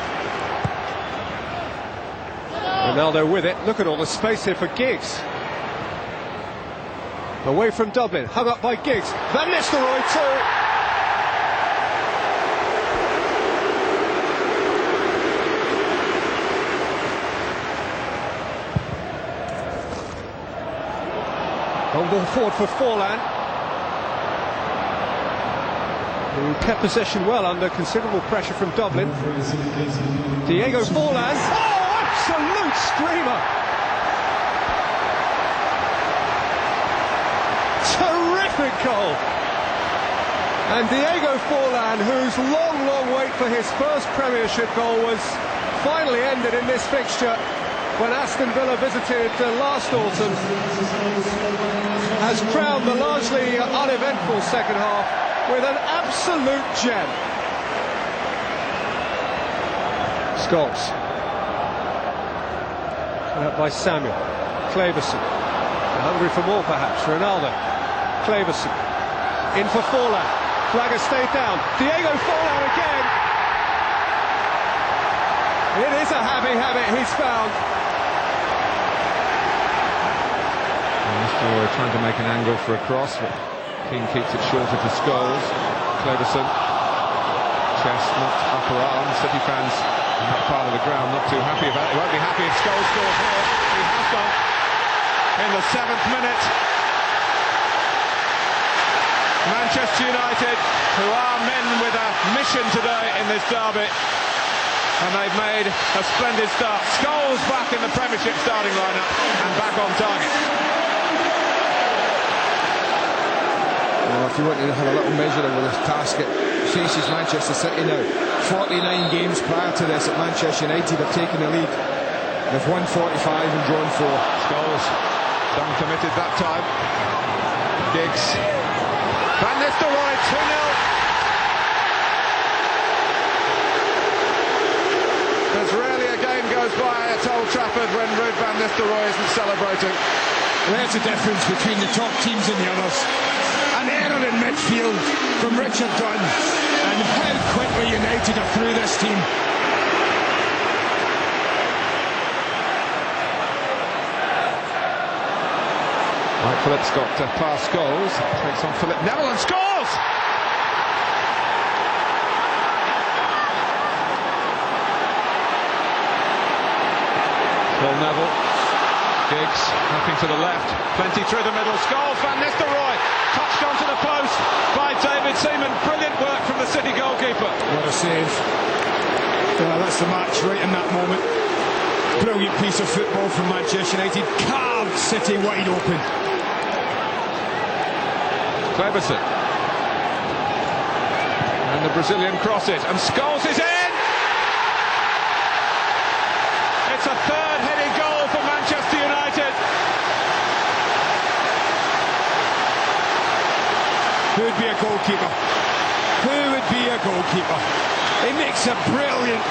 Ronaldo with it. Look at all the space here for Giggs. Away from Dublin, hung up by Giggs. Van Nistelrooy too. Long ball forward for Forlan, who kept possession well under considerable pressure from Dublin. Diego Forlan. Oh, absolute screamer! Terrific goal! And Diego Forlan, whose long wait for his first Premiership goal was finally ended in this fixture when Aston Villa visited last autumn, has crowned the largely uneventful second half with an absolute gem. Scholes. Put up by Samuel. Cleverson. Hungry for more perhaps. Ronaldo. Cleverson. In for Forlan. Flagger stayed down. Diego Forlan again. It is a happy habit he's found. Nistelrooy trying to make an angle for a cross, but King keeps it shorter to Scholes. Cleverson. Chestnut, upper arm. City fans in that part of the ground not too happy about it. They won't be happy if Scholes scores here. He has done in the 7th minute. Manchester United, who are men with a mission today in this derby, and they've made a splendid start. Scholes back in the Premiership starting lineup and back on target. Well, if you want to have a little measure of the task it faces Manchester City now, 49 games prior to this at Manchester United have taken the lead. They've won 45 and drawn 4. Scholes, done committed that time. Giggs. Van Nistelrooy, 2-0. There's rarely a game goes by at Old Trafford when Ruud van Nistelrooy isn't celebrating. There's a difference between the top teams and the others. An error in midfield from Richard Dunn, and how quickly United are through this team. Mike Phillips got past Scholes, takes on Philip Neville and scores! Paul Neville, Giggs, nothing to the left, plenty through the middle, Scholes, Van Nistelrooy, touched onto the post by David Seaman, brilliant work from the City goalkeeper. What a save. That's the match right in that moment. Brilliant piece of football from Manchester United. Carved City wide open. Cleverson. And the Brazilian cross it, and Scholes is in! It's a third headed goal for Manchester United. Who would be a goalkeeper? Who would be a goalkeeper? He makes a brilliant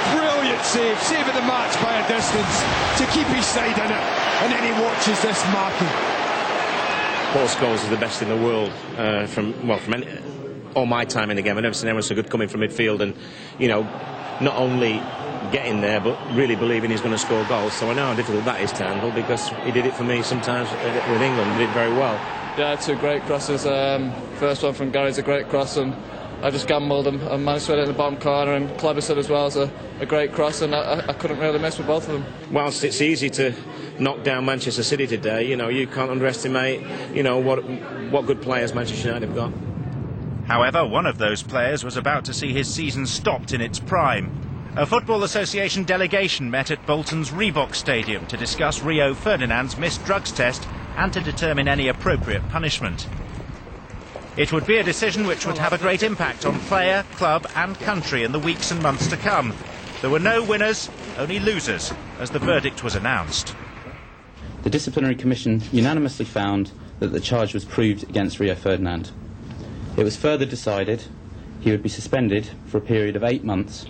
save of the match by a distance to keep his side in it, and then he watches this marking. Paul Scholes is the best in the world from all my time in the game. I've never seen anyone so good coming from midfield and, you know, not only getting there but really believing he's going to score goals. So I know how difficult that is to handle, because he did it for me sometimes with England, did it very well. Yeah, two great crosses. First one from Gary's a great cross, and I just gambled and managed to hit it in the bottom corner, and Cleverson as well is a great cross, and I couldn't really miss with both of them. Whilst it's easy to knock down Manchester City today, you know, you can't underestimate, you know, what good players Manchester United have got. However, one of those players was about to see his season stopped in its prime. A Football Association delegation met at Bolton's Reebok Stadium to discuss Rio Ferdinand's missed drugs test and to determine any appropriate punishment. It would be a decision which would have a great impact on player, club and country in the weeks and months to come. There were no winners, only losers, as the verdict was announced. The Disciplinary Commission unanimously found that the charge was proved against Rio Ferdinand. It was further decided he would be suspended for a period of 8 months,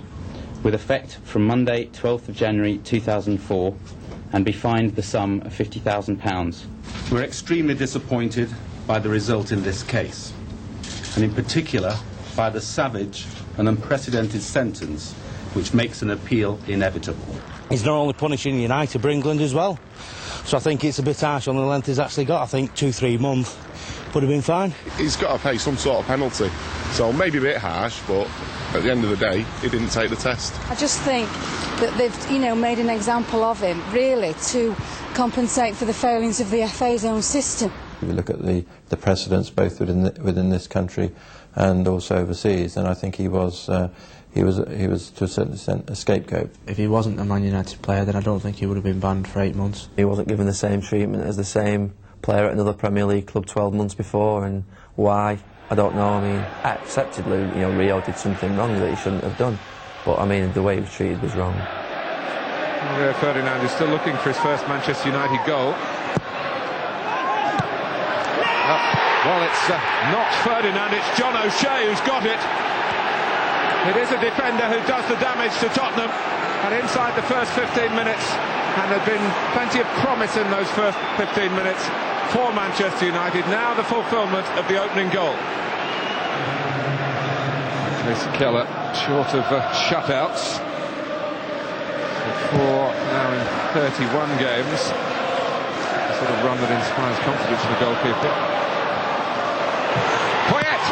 with effect from Monday 12th of January 2004, and be fined the sum of £50,000. We're extremely disappointed by the result in this case, and in particular by the savage and unprecedented sentence which makes an appeal inevitable. He's not only punishing United but England as well, so I think it's a bit harsh on the length he's actually got. I think 2-3 months would have been fine. He's got to pay some sort of penalty, so maybe a bit harsh, but at the end of the day he didn't take the test. I just think that they've, you know, made an example of him, really, to compensate for the failings of the FA's own system. If you look at the precedents both within this country and also overseas, then I think he was to a certain extent a scapegoat. If he wasn't a Man United player, then I don't think he would have been banned for 8 months. He wasn't given the same treatment as the same player at another Premier League club 12 months before, and why? I don't know. I mean, acceptedly, you know, Rio did something wrong that he shouldn't have done, but I mean, the way he was treated was wrong. Rio Ferdinand is still looking for his first Manchester United goal. Well, it's not Ferdinand, it's John O'Shea who's got it. It is a defender who does the damage to Tottenham, and inside the first 15 minutes, and there'd been plenty of promise in those first 15 minutes for Manchester United. Now the fulfilment of the opening goal. Lisa Keller short of shutouts. For now in 31 games. A sort of run that inspires confidence in the goalkeeper. Poyet!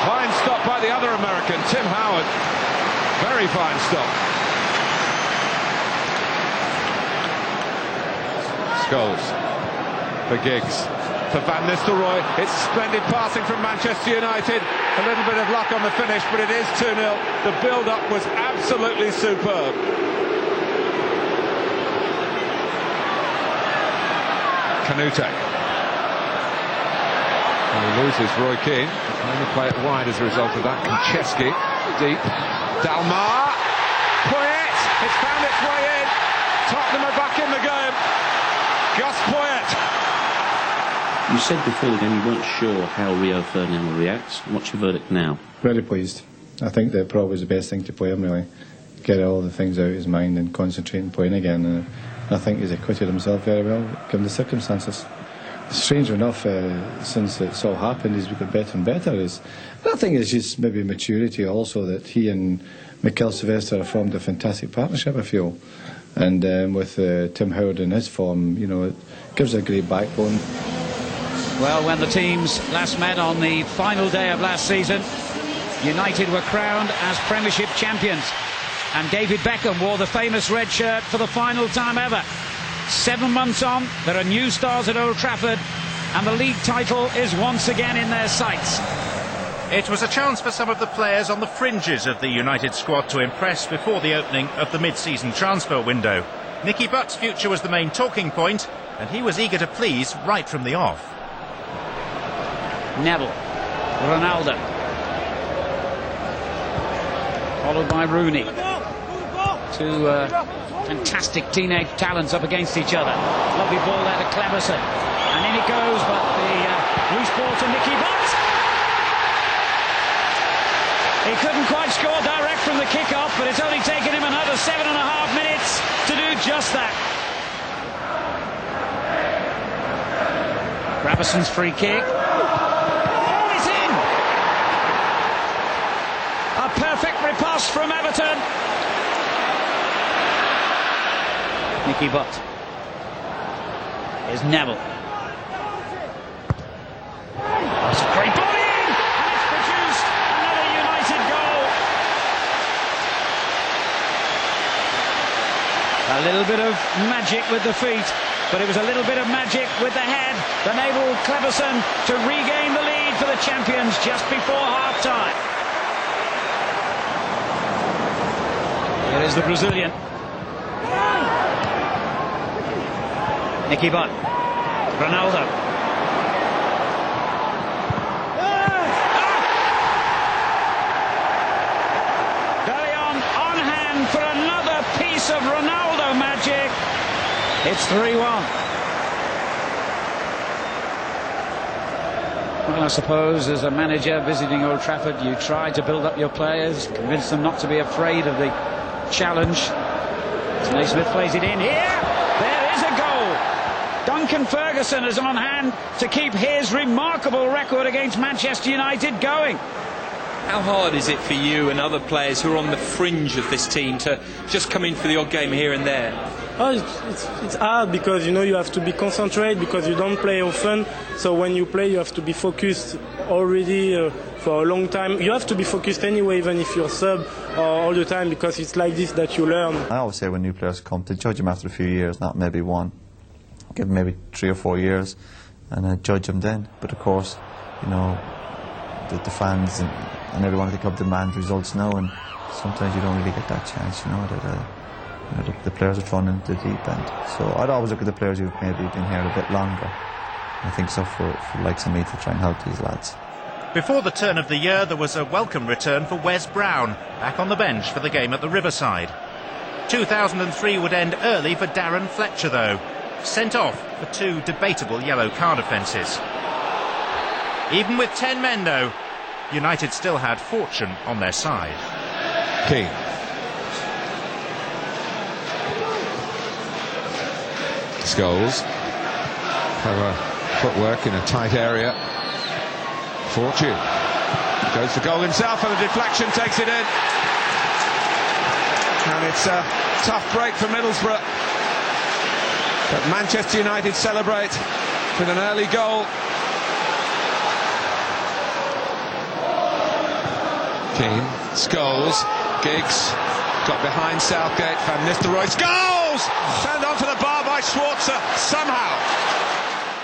Fine stop by the other American, Tim Howard. Very fine stop. Scholes for Giggs, for Van Nistelrooy. It's splendid passing from Manchester United. A little bit of luck on the finish, but it is 2-0. The build-up was absolutely superb. Kanute. And he loses Roy Keane. Can only play it wide as a result of that. Konchesky, deep. Dalmar. Poyet! It's found its way in. Tottenham are back in the game. Gus Poyet. You said before the game you weren't sure how Rio Ferdinand will react. What's your verdict now? Very pleased. I think that probably was the best thing to play him, really. Get all the things out of his mind and concentrate on playing again. I think he's acquitted himself very well, given the circumstances. Strange enough, since it's all happened, he's got better and better. I think it's just maybe maturity also, that he and Mikel Sylvester have formed a fantastic partnership, I feel. And with Tim Howard in his form, you know, it gives a great backbone. Well, when the teams last met on the final day of last season, United were crowned as Premiership champions, and David Beckham wore the famous red shirt for the final time ever. 7 months on, there are new stars at Old Trafford, and the league title is once again in their sights. It was a chance for some of the players on the fringes of the United squad to impress before the opening of the mid-season transfer window. Nicky Butt's future was the main talking point, and he was eager to please right from the off. Neville, Ronaldo, followed by Rooney. Two fantastic teenage talents up against each other. Lovely ball there to Cleverson, and in it goes, but the loose ball to Nicky Butt. He couldn't quite score direct from the kick-off, but it's only taken him another 7.5 minutes to do just that. Graveson's free kick. Oh, it's in! A perfect riposte from Everton. Nicky Butt. Here's Neville. That's a great ball in! And it's produced another United goal. A little bit of magic with the feet, but it was a little bit of magic with the head that enabled Cleverson to regain the lead for the champions just before half-time. Here is the Brazilian. Nicky Butt. Ronaldo. Bellion on hand for another piece of Ronaldo magic. It's 3-1. Well, I suppose as a manager visiting Old Trafford, you try to build up your players, convince them not to be afraid of the challenge. Naismith plays it in here. There is a goal. Duncan Ferguson is on hand to keep his remarkable record against Manchester United going. How hard is it for you and other players who are on the fringe of this team to just come in for the odd game here and there? Oh, it's hard because, you know, you have to be concentrated because you don't play often. So when you play, you have to be focused already for a long time. You have to be focused anyway, even if you're sub all the time, because it's like this that you learn. I always say when new players come, to judge them after a few years, not maybe one. Give them maybe 3 or 4 years and judge them then. But of course, you know, the fans and everyone at the club demand results now, and sometimes you don't really get that chance, you know, that the players are thrown into the deep end. So I'd always look at the players who've maybe been here a bit longer. I think so for likes of me to try and help these lads. Before the turn of the year, there was a welcome return for Wes Brown, back on the bench for the game at the Riverside. 2003 would end early for Darren Fletcher, though. Sent off for 2 debatable yellow card offences. Even with 10 men, though, United still had fortune on their side. Keane. Scholes. Clever footwork in a tight area. Fortune goes for goal himself, and a deflection takes it in. And it's a tough break for Middlesbrough. But Manchester United celebrate with an early goal. Keane, Scholes, Giggs got behind Southgate. Van Nistelrooy scores! Turned onto the bar by Schwarzer somehow.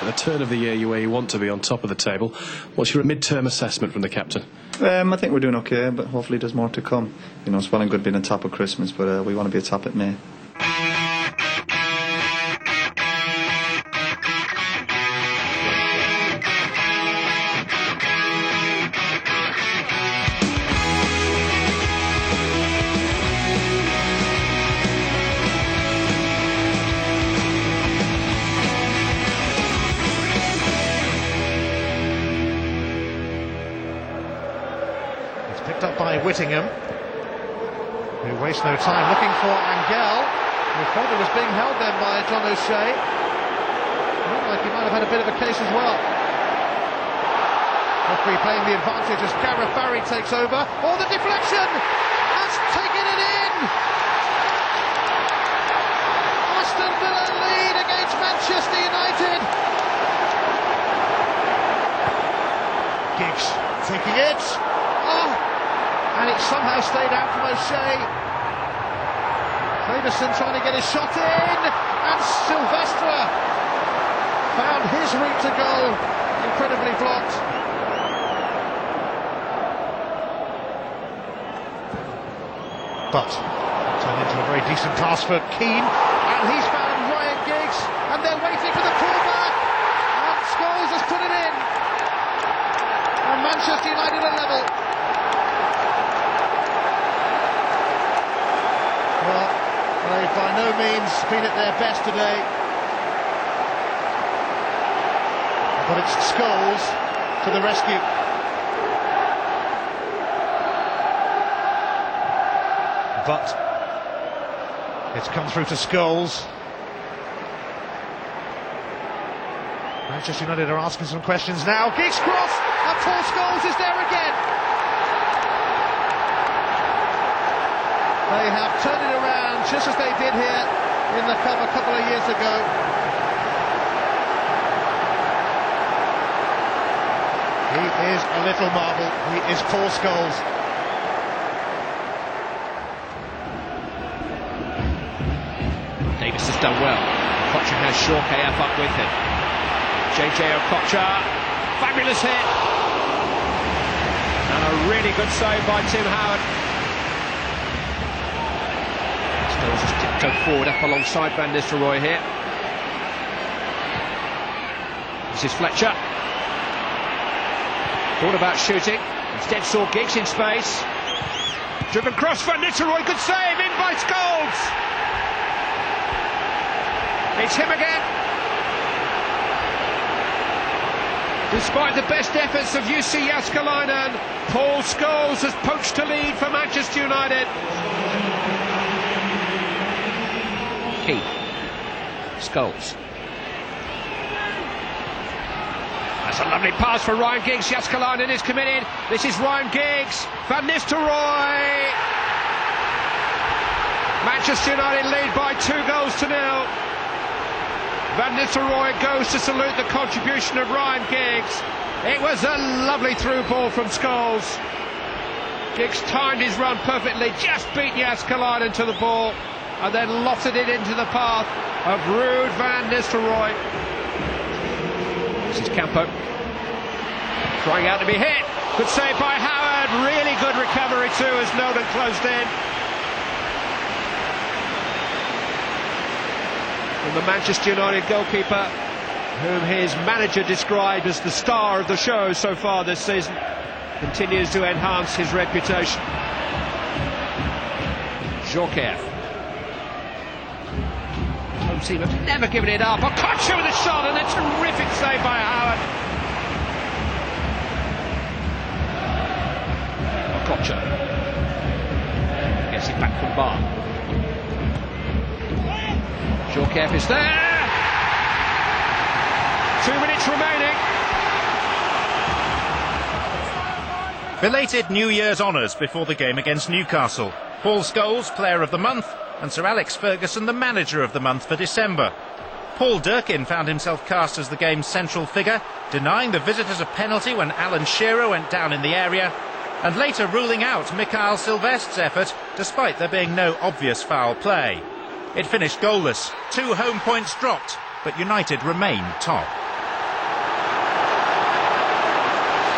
At the turn of the year where you want to be on top of the table, what's your mid-term assessment from the captain? I think we're doing okay, but hopefully there's more to come. You know, it's well and good being on top of Christmas, but we want to be atop at May. Picked up by Whittingham, who wastes no time looking for Angel, who probably was being held then by John O'Shea. Looked like he might have had a bit of a case as well. Referee playing the advantage as Gareth Barry takes over. Oh, the deflection! Has taken it in! Aston Villa lead against Manchester United. Giggs taking it. Oh! And it somehow stayed out from O'Shea. Cleverson trying to get his shot in, and Silvestre found his route to goal, incredibly blocked. But turned into a very decent pass for Keane, and he's found Ryan Giggs, and they're waiting for the callback, and Scholes has put it in, and Manchester United are level. Well, they've by no means been at their best today, but it's Scholes to the rescue. But it's come through to Scholes. Manchester United are asking some questions now. Giggs cross, and Paul Scholes is there again. They have turned it around just as they did here in the Cup a couple of years ago. He is a little marvel. He is Paul Scholes. Davis has done well. Okocha has Shorkayev up with him. JJ Okocha, fabulous hit. And a really good save by Tim Howard. Scholes has tiptoed forward up alongside Van Nistelrooy here. This is Fletcher. Thought about shooting, instead saw Giggs in space. Driven cross, Van Nistelrooy, good save, in by Scholes. It's him again. Despite the best efforts of Jussi Jääskeläinen, Paul Scholes has poached a lead for Manchester United. Keane. Scholes. That's a lovely pass for Ryan Giggs. Jääskeläinen is committed. This is Ryan Giggs. Van Nistelrooy. Manchester United lead by 2-0. Van Nistelrooy goes to salute the contribution of Ryan Giggs. It was a lovely through ball from Scholes. Giggs timed his run perfectly, just beat Jääskeläinen to the ball, and then lofted it into the path of Ruud Van Nistelrooy. This is Campo, trying out to be hit. Good save by Howard, really good recovery too as Nolan closed in. And the Manchester United goalkeeper, whom his manager described as the star of the show so far this season, continues to enhance his reputation. Djorkaeff. Home team have never given it up. Okocha with a shot and a terrific save by Howard. Okocha gets it back from Barr. Djorkaeff is there. 2 minutes remaining. Belated New Year's honours before the game against Newcastle. Paul Scholes, Player of the Month, and Sir Alex Ferguson, the Manager of the Month for December. Paul Durkin found himself cast as the game's central figure, denying the visitors a penalty when Alan Shearer went down in the area, and later ruling out Mikhail Silvestre's effort, despite there being no obvious foul play. It finished goalless, 2 home points dropped, but United remain top.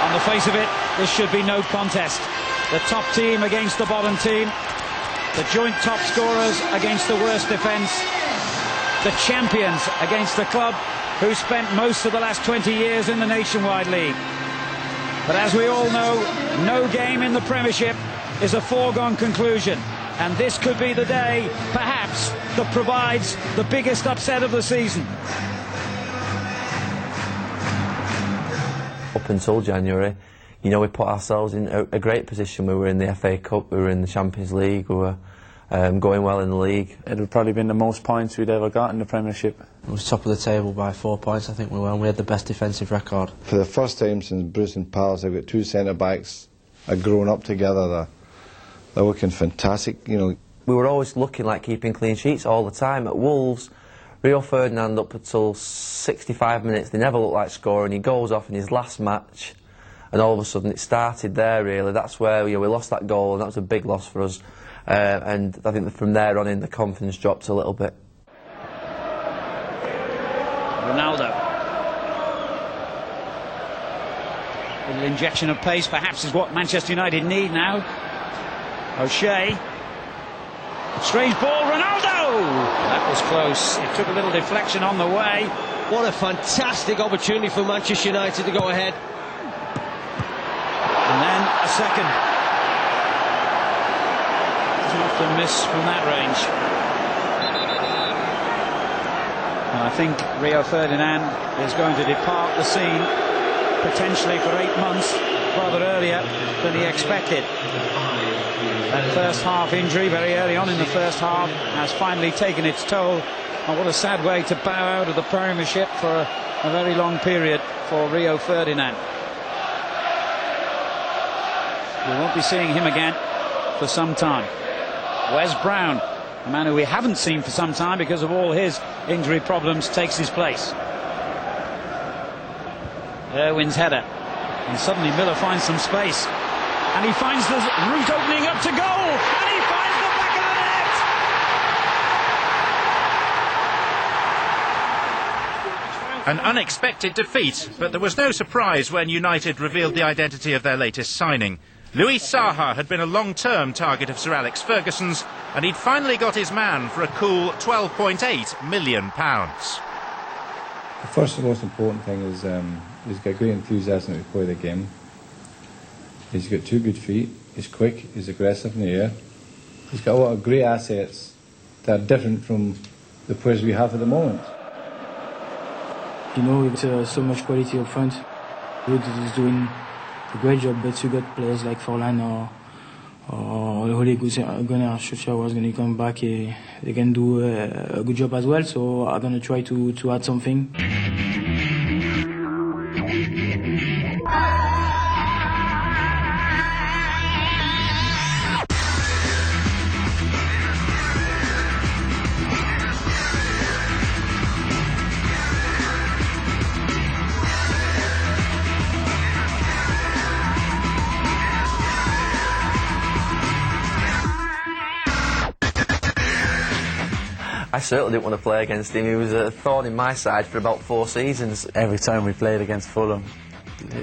On the face of it, this should be no contest. The top team against the bottom team, the joint top scorers against the worst defence, the champions against the club who spent most of the last 20 years in the Nationwide League. But as we all know, no game in the Premiership is a foregone conclusion. And this could be the day, perhaps, that provides the biggest upset of the season. Up until January, you know, we put ourselves in a great position. We were in the FA Cup, we were in the Champions League, we were going well in the league. It would probably been the most points we'd ever got in the Premiership. It was top of the table by 4 points, I think we were, and we had the best defensive record. For the first time since Bruce and Palace, they've got 2 centre-backs have grown up together. They're looking fantastic, you know. We were always looking like keeping clean sheets all the time. At Wolves, Rio Ferdinand up until 65 minutes, they never looked like scoring. He goes off in his last match, and all of a sudden it started there, really. That's where we lost that goal, and that was a big loss for us. And I think that from there on in, the confidence dropped a little bit. Ronaldo. A little injection of pace, perhaps, is what Manchester United need now. O'Shea. Strange ball, Ronaldo! That was close. It took a little deflection on the way. What a fantastic opportunity for Manchester United to go ahead. And then a second. Too often miss from that range. And I think Rio Ferdinand is going to depart the scene potentially for 8 months, rather earlier than he expected. That first half injury very early on in the first half has finally taken its toll. And what a sad way to bow out of the Premiership for a very long period for Rio Ferdinand. We won't be seeing him again for some time. Wes Brown, a man who we haven't seen for some time because of all his injury problems, takes his place. Irwin's header, and suddenly Miller finds some space, and he finds the route opening up to goal, and he finds the back of the net. An unexpected defeat, but there was no surprise when United revealed the identity of their latest signing. Louis Saha had been a long-term target of Sir Alex Ferguson's, and he'd finally got his man for a cool £12.8 million. The first and most important thing is he's got great enthusiasm to play the game. He's got 2 good feet, he's quick, he's aggressive in the air. He's got a lot of great assets that are different from the players we have at the moment. You know, it's so much quality up front. Wood is doing a great job, but you got players like Forlan or Ole Gunnar Solskjaer was going to come back. They can do a good job as well, so I'm going to try to add something. I certainly didn't want to play against him. He was a thorn in my side for about 4 seasons. Every time we played against Fulham,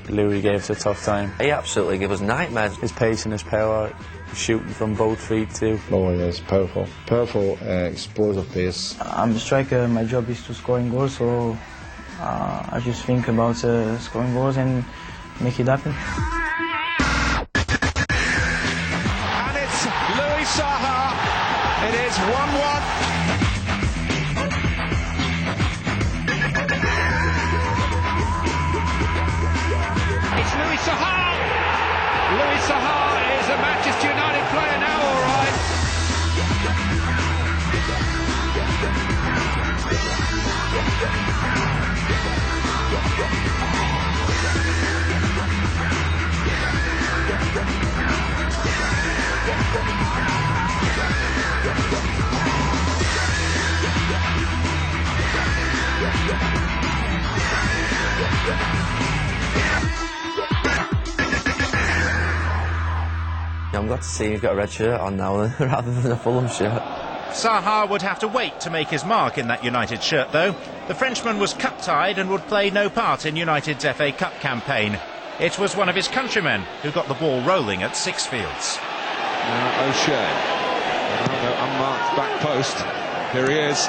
Louis gave us a tough time. He absolutely gave us nightmares. His pace and his power, shooting from both feet too. Oh, yes, powerful. Powerful, explosive pace. I'm a striker, my job is to scoring goals, so I just think about scoring goals and make it happen. And it's Louis Saha. It is 1-1. It's Louis Saha. Louis Saha is a Manchester United player now, all right. I'm glad to see you've got a red shirt on now rather than a Fulham shirt. Saha would have to wait to make his mark in that United shirt, though. The Frenchman was cup-tied and would play no part in United's FA Cup campaign. It was one of his countrymen who got the ball rolling at Sixfields. Now O'Shea. Ronaldo unmarked back post. Here he is.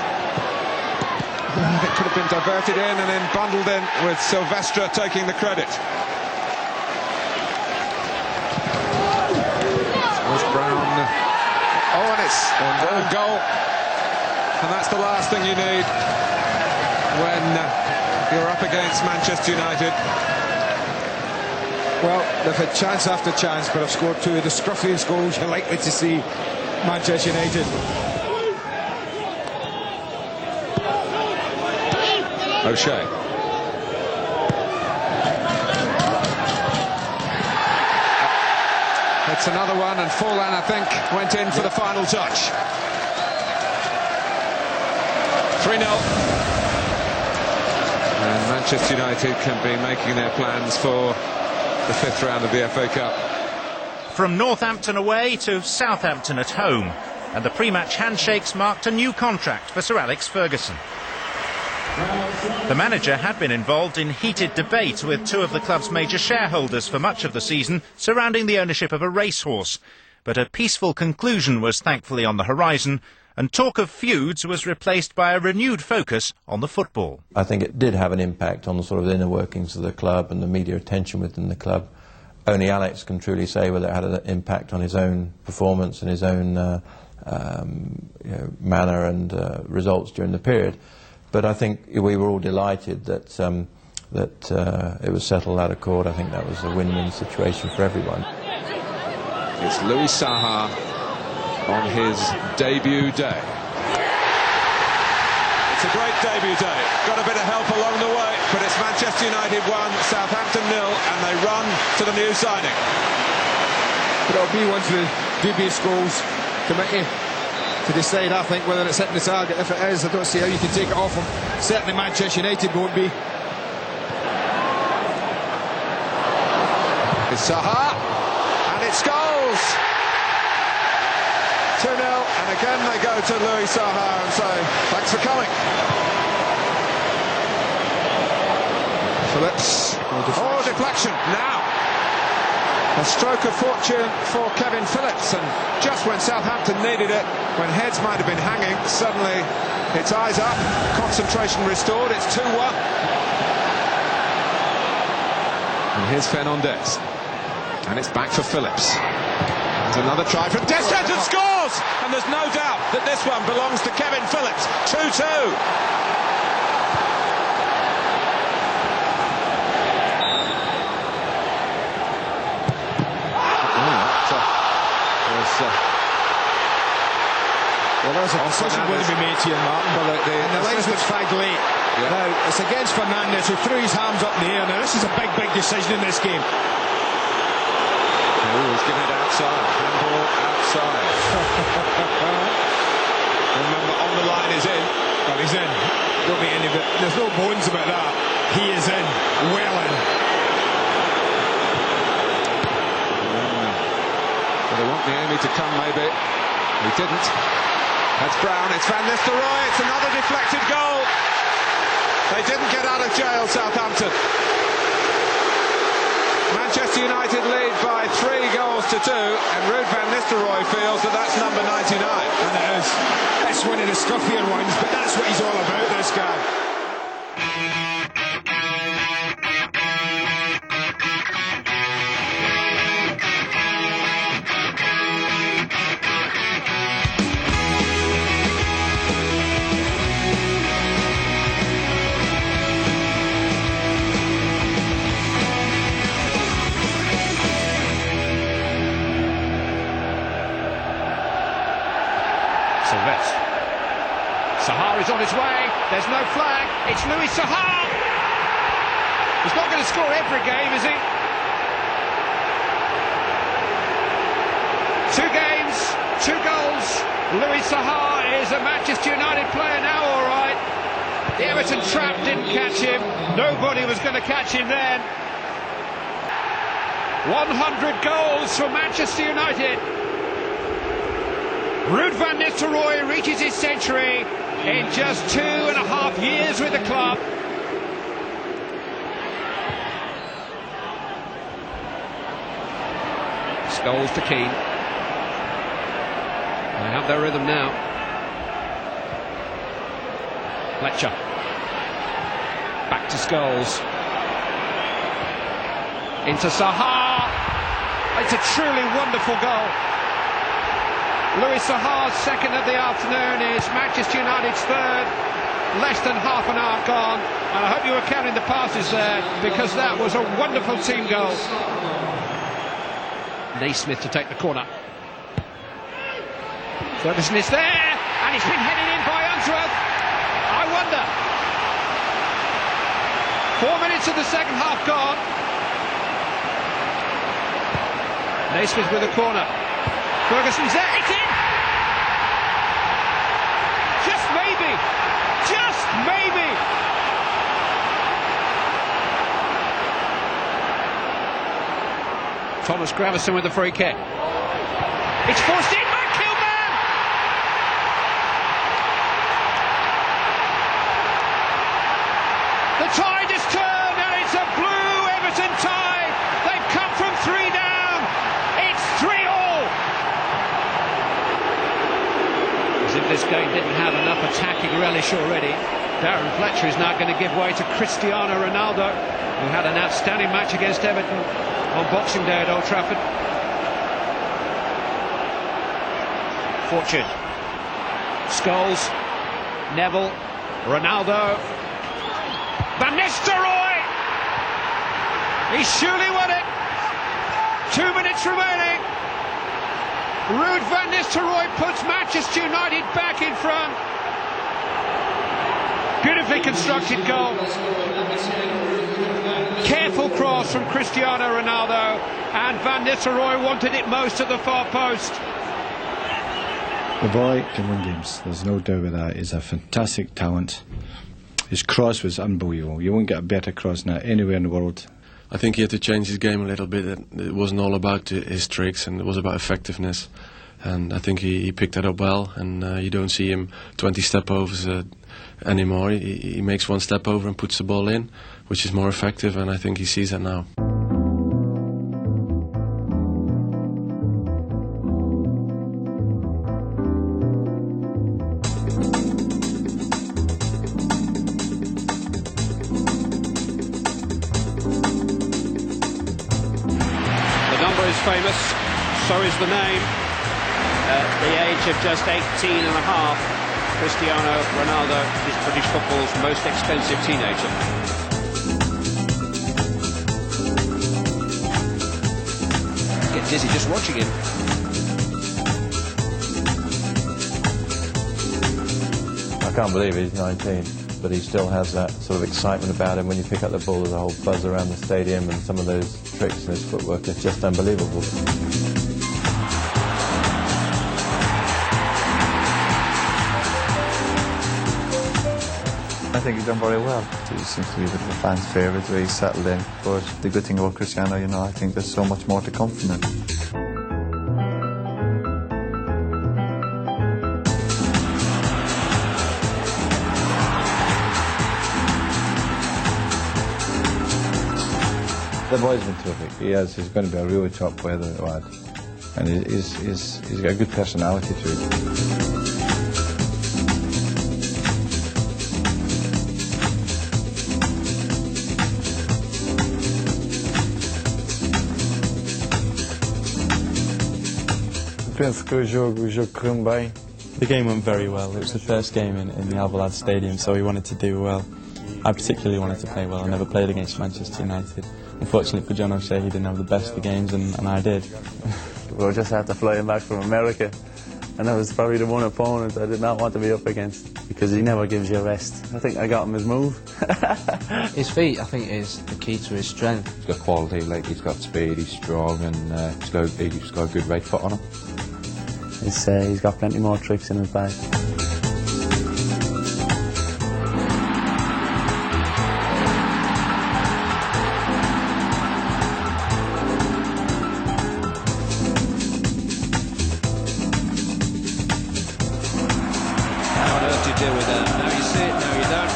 It could have been diverted in and then bundled in with Silvestre taking the credit. Was Brown. Oh, and it's a goal. And that's the last thing you need when you're up against Manchester United. Well, they've had chance after chance, but have scored 2 of the scruffiest goals you're likely to see Manchester United. O'Shea. It's another one, and Forlan, I think, went in for the final touch. 3-0. And Manchester United can be making their plans for the 5th round of the FA Cup. From Northampton away to Southampton at home, and the pre-match handshakes marked a new contract for Sir Alex Ferguson. The manager had been involved in heated debate with 2 of the club's major shareholders for much of the season surrounding the ownership of a racehorse. But but a peaceful conclusion was thankfully on the horizon, and talk of feuds was replaced by a renewed focus on the football. I think it did have an impact on the sort of inner workings of the club and the media attention within the club. Only Alex can truly say whether it had an impact on his own performance and his own manner and results during the period. But I think we were all delighted that it was settled out of court. I think that was a win-win situation for everyone. It's Louis Saha on his debut day. It's a great debut day. Got a bit of help along the way, but it's Manchester United 1, Southampton 0, and they run to the new signing. But it'll be one to the dubious goals committee to decide, I think, whether it's hitting the target. If it is, I don't see how you can take it off him. Certainly Manchester United won't be. It's Saha, and it's goals! 2-0, and again they go to Louis Saha and say, thanks for coming. Phillips, deflection, now. A stroke of fortune for Kevin Phillips, and just when Southampton needed it, when heads might have been hanging, suddenly it's eyes up, concentration restored, it's 2-1. And here's Fernandes, and it's back for Phillips. There's another try from Descent and scores! And there's no doubt that this one belongs to Kevin Phillips. 2-2. Well, there's a decision going to be made here, Martin, but the lines look flagged late. Yeah. Now, it's against Fernandes, who threw his hands up in the air. Now, this is a big decision in this game. He's given it outside. Handball outside. Remember, on the line is in. Well, he's in. Don't be any bit. There's no bones about that. He is in. Well in. Well, they want Niemi to come, maybe. He didn't. That's Brown. It's Van Nistelrooy. It's another deflected goal. They didn't get out of jail, Southampton. Manchester United lead by 3-2, and Ruud van Nistelrooy feels that that's number 99. And it is. It's one of the scuffier ones, but that's what he's all about, this guy. Saha is on his way, there's no flag, it's Louis Saha! He's not going to score every game, is he? 2 games, 2 goals. Louis Saha is a Manchester United player now, all right. The Everton trap didn't catch him, nobody was going to catch him then. 100 goals for Manchester United. Ruud van Nistelrooy reaches his century in just 2.5 years with the club. Scholes to Keane. They have their rhythm now. Fletcher. Back to Scholes. Into Saha. It's a truly wonderful goal. Louis Saha's second of the afternoon is Manchester United's third. Less than half an hour gone, and I hope you were counting the passes there, because that was a wonderful team goal. Naismith to take the corner. Ferguson is there, and it's been headed in by Unsworth. I wonder. 4 minutes of the second half gone. Naismith with the corner. Ferguson's there, it's in! Just maybe! Just maybe! Thomas Gravison with the free kick. It's forced in by Kilman! The tide has turned, and it's a blue Everton tide! They've come from 3 down! It's 3-3! Southgate didn't have enough attacking relish already. Darren Fletcher is now going to give way to Cristiano Ronaldo, who had an outstanding match against Everton on Boxing Day at Old Trafford. Fortune, Scholes, Neville, Ronaldo, Van Nistelrooy! He's surely won it! 2 minutes remaining. Ruud van Nistelrooy puts Manchester United back in front. Beautifully constructed goal. Careful cross from Cristiano Ronaldo, and Van Nistelrooy wanted it most at the far post. The boy can win games, there's no doubt about that. He's a fantastic talent. His cross was unbelievable. You won't get a better cross than that anywhere in the world. I think he had to change his game a little bit. It wasn't all about his tricks, and it was about effectiveness. And I think he picked that up well, and you don't see him 20 step overs anymore. He makes one step over and puts the ball in, which is more effective, and I think he sees that now. The number is famous, so is the name. At the age of just 18 and a half, Cristiano Ronaldo is British football's most expensive teenager. Get dizzy just watching him. I can't believe he's 19, but he still has that sort of excitement about him. When you pick up the ball, there's a whole buzz around the stadium, and some of those tricks in his footwork is just unbelievable. I think he's done very well. He seems to be a bit of a fan's favourite, where he's settled in. But the good thing about Cristiano, you know, I think there's so much more to come from him. The boy's been terrific. He's going to be a really top player, the lad. And he's got a good personality to him. Penso que o jogo correu bem. The game went very well. It was the first game in the Alvalade Stadium, so we wanted to do well. I particularly wanted to play well. I never played against Manchester United. Unfortunately for John O'Shea, he didn't have the best of games, and I did. We just had to fly him back from America, and that was probably the one opponent I did not want to be up against, because he never gives you a rest. I think I got him his move. His feet, I think, is the key to his strength. He's got quality, like he's got speed, he's strong, and he's got a good right foot on him. He's got plenty more tricks in his bag. How on earth do you deal with that? Now you see it, now you don't.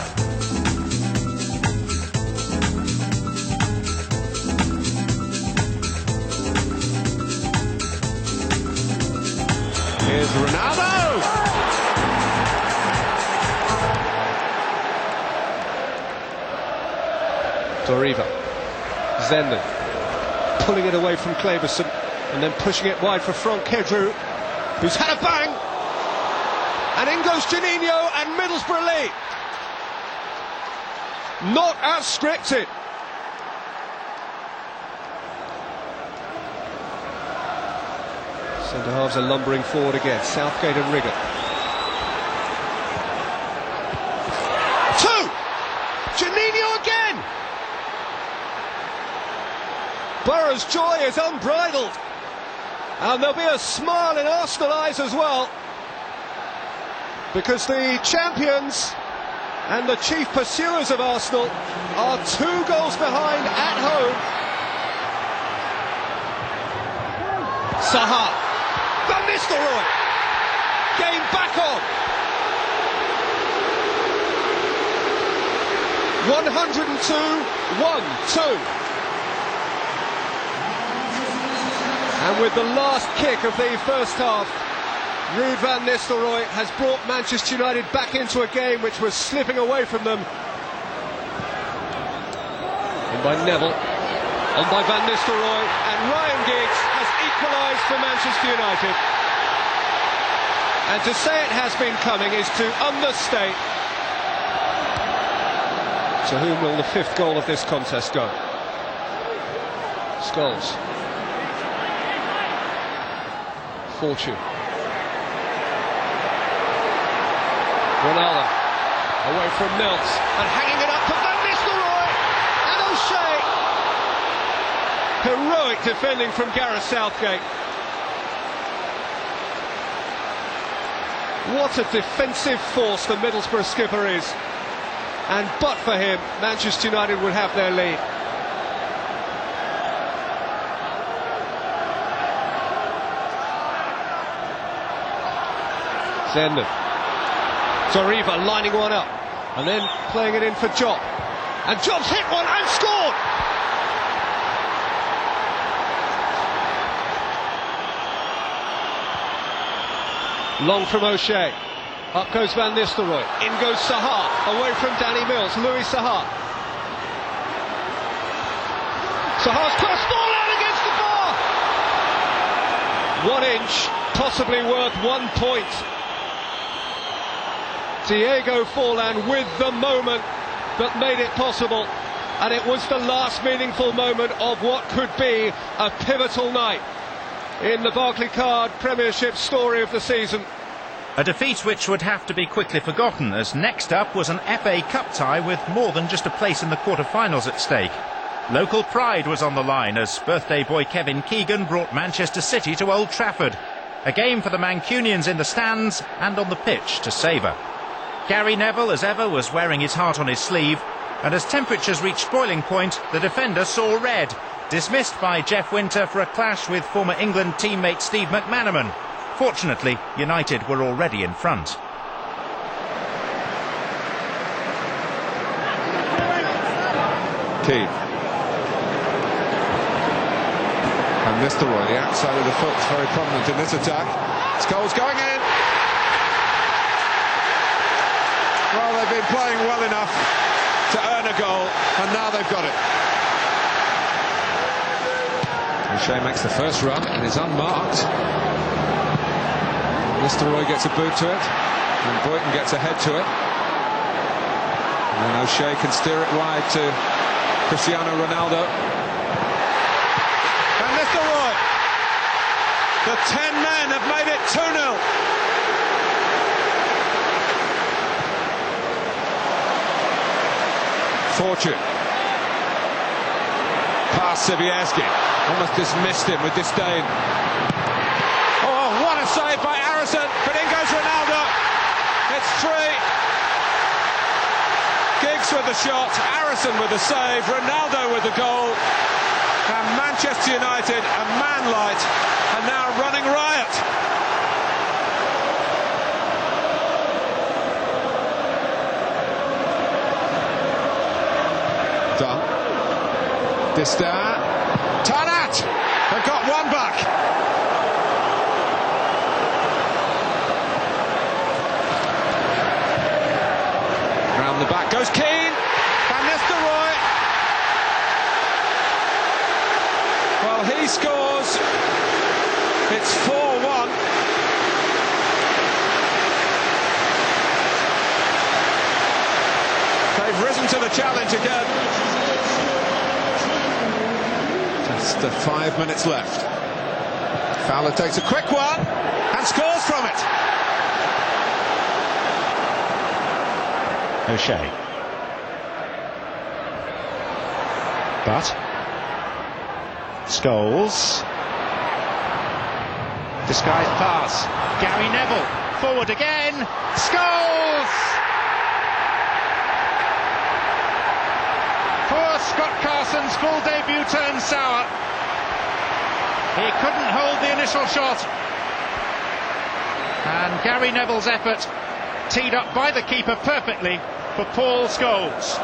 Here's Ronaldo! Doriva, Zenden, pulling it away from Kleberson, and then pushing it wide for Franck Kedru, who's had a bang, and in goes Juninho, and Middlesbrough lead. Not as scripted. Centre halves are lumbering forward again, Southgate and Rigger. Two! Juninho again! Borough's joy is unbridled. And there'll be a smile in Arsenal eyes as well, because the champions and the chief pursuers of Arsenal are 2 goals behind at home. Zaha. Van Nistelrooy, game back on. 102-1-2. And with the last kick of the first half, Ruud van Nistelrooy has brought Manchester United back into a game which was slipping away from them. In by Neville, on by Van Nistelrooy, and Ryan Giggs has equalised for Manchester United. And to say it has been coming is to understate. To whom will the fifth goal of this contest go? Scholes. Fortune. Ronaldo away from Mills and hanging it up for Van Nistelrooy and O'Shea. Heroic defending from Gareth Southgate. What a defensive force the Middlesbrough skipper is, and but for him Manchester United would have their lead. Zenden. Zoriba lining one up and then playing it in for Job, and Job's hit one and scored. Long from O'Shea, up goes Van Nistelrooy, in goes Saha, away from Danny Mills, Louis Saha. Saha's cross, ball out against the bar. 1 inch, possibly worth 1 point. Diego Forlan with the moment that made it possible, and it was the last meaningful moment of what could be a pivotal night in the Barclaycard Premiership story of the season. A defeat which would have to be quickly forgotten, as next up was an FA Cup tie with more than just a place in the quarter-finals at stake. Local pride was on the line as birthday boy Kevin Keegan brought Manchester City to Old Trafford. A game for the Mancunians in the stands and on the pitch to savour. Gary Neville, as ever, was wearing his heart on his sleeve, and as temperatures reached boiling point, the defender saw red, dismissed by Jeff Winter for a clash with former England teammate Steve McManaman. Fortunately, United were already in front. Keane. And Nistelrooy, the outside of the foot, is very prominent in this attack. Scholes going in. Well, they've been playing well enough to earn a goal, and now they've got it. O'Shea makes the first run and is unmarked. Nistelrooy gets a boot to it, and Boyton gets a head to it. And then O'Shea can steer it wide to Cristiano Ronaldo. And Nistelrooy! The 10 men have made it 2-0. Fortune. Past Sibierski. Almost dismissed him with disdain. Oh, what a save by Arison. But in goes Ronaldo. It's 3. Giggs with the shot. Arison with the save. Ronaldo with the goal. And Manchester United, a man light, are now running riot. Done. Distin. Tanat! They've got one back. Round the back goes Keane. Van Nistelrooy. Well, he scores. It's 4-1. They've risen to the challenge again. Just 5 minutes left. Fowler takes a quick one and scores from it. O'Shea. But Scholes. Disguised pass. Gary Neville. Forward again. Scholes! Poor Scott Carson's full debut turned sour. He couldn't hold the initial shot. And Gary Neville's effort teed up by the keeper perfectly for Paul Scholes.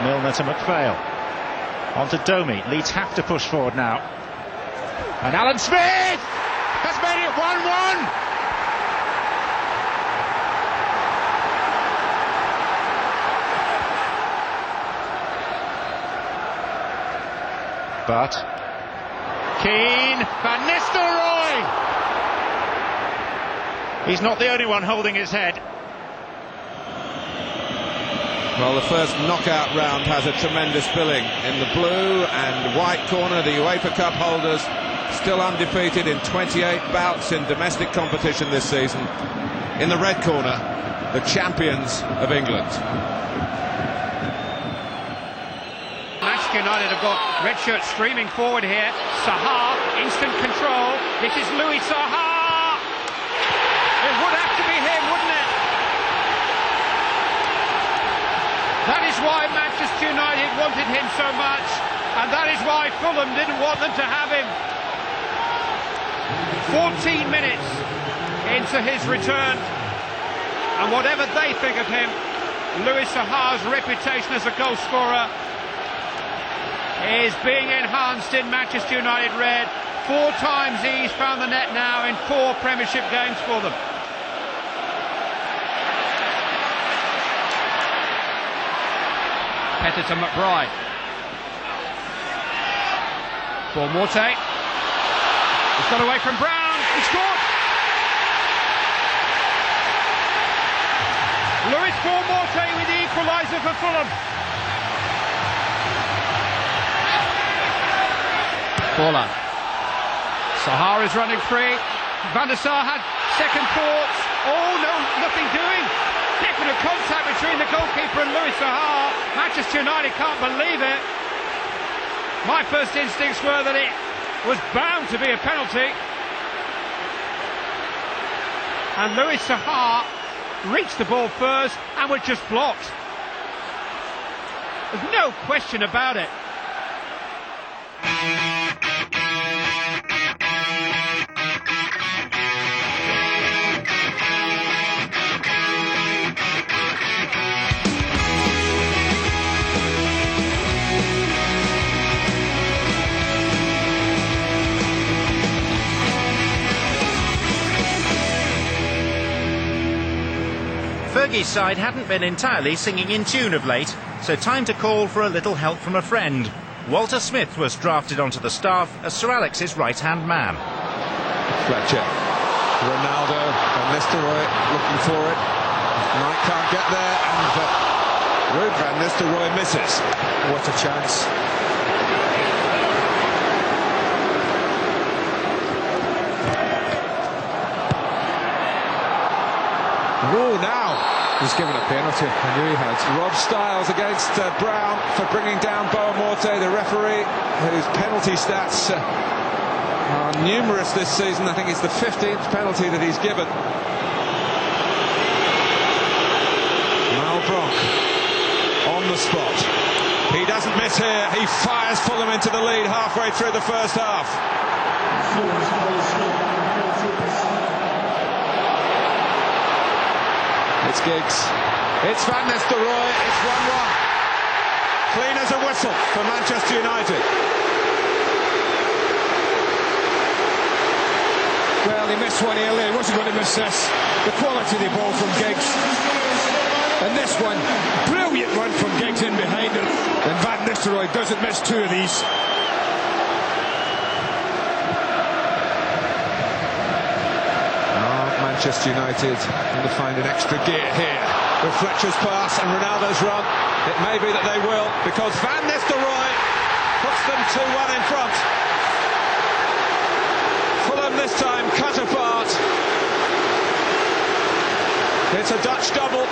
Milner to McPhail. On to Domi. Leeds have to push forward now. And Alan Smith has made it 1-1. But Keane, Van Nistelrooy. He's not the only one holding his head. Well, the first knockout round has a tremendous billing. In the blue and white corner, the UEFA Cup holders, still undefeated in 28 bouts in domestic competition this season. In the red corner, the champions of England. Manchester United have got red shirts streaming forward here. Zaha, instant control. This is Louis Zaha. It would have to be him, wouldn't it? That is why Manchester United wanted him so much, and that is why Fulham didn't want them to have him. 14 minutes into his return, and whatever they think of him, Louis Zaha's reputation as a goal scorer is being enhanced in Manchester United red. 4 times he's found the net now in 4 Premiership games for them. Petr to McBride. Morte. He's got away from Brown. He scored. Luis Morte with the equaliser for Fulham. Baller. Zaha is running free. Van der Sar had second thoughts. Oh no, nothing doing. Definite contact between the goalkeeper and Louis Zaha. Manchester United can't believe it. My first instincts were that it was bound to be a penalty. And Louis Zaha reached the ball first and was just blocked. There's no question about it. Fergie's side hadn't been entirely singing in tune of late, so time to call for a little help from a friend. Walter Smith was drafted onto the staff as Sir Alex's right-hand man. Fletcher, Ronaldo, Van Nistelrooy looking for it. Knight can't get there, and Ruud Van Nistelrooy misses. What a chance. Oh, now he's given a penalty. I knew he had. Rob Styles against Brown for bringing down Boa Morte, the referee, whose penalty stats are numerous this season. I think it's the 15th penalty that he's given. Malbranc on the spot. He doesn't miss here. He fires Fulham into the lead halfway through the first half. It's Giggs. It's Van Nistelrooy. It's 1-1. Clean as a whistle for Manchester United. Well, he missed one earlier. He wasn't going to miss this. The quality of the ball from Giggs. And this one, brilliant run from Giggs in behind him. And Van Nistelrooy doesn't miss 2 of these. Manchester United going to find an extra gear here with Fletcher's pass and Ronaldo's run. It may be that they will, because Van Nistelrooy puts them 2-1 in front. Fulham this time cut apart. It's a Dutch double.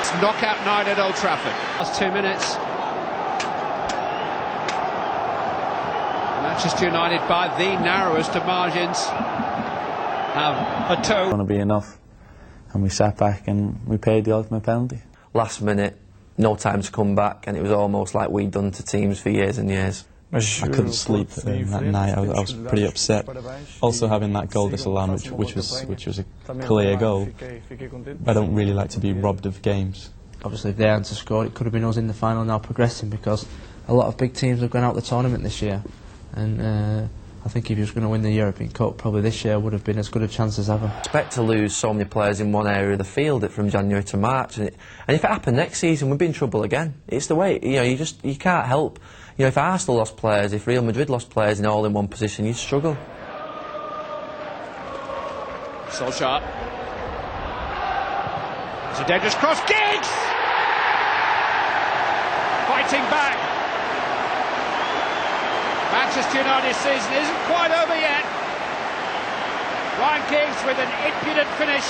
It's knockout night at Old Trafford. Last 2 minutes. Manchester United, by the narrowest of margins, have a toe. Want to be enough, and we sat back and we paid the ultimate penalty. Last minute, no time to come back, and it was almost like we'd done to teams for years and years. I couldn't sleep that night. I was pretty upset. Also, having that goal disallowed, which was a clear goal. I don't really like to be robbed of games. Obviously, if they hadn't scored, it could have been us in the final now progressing, because a lot of big teams have gone out the tournament this year, and I think if he was going to win the European Cup, probably this year would have been as good a chance as ever. Expect to lose so many players in one area of the field from January to March, and if it happened next season, we'd be in trouble again. It's the way, you know, you can't help. You know, if Arsenal lost players, if Real Madrid lost players all in one position, you'd struggle. Solskjaer. It's a dangerous cross. Giggs! Fighting back. Manchester United season isn't quite over yet. Ryan Giggs with an impudent finish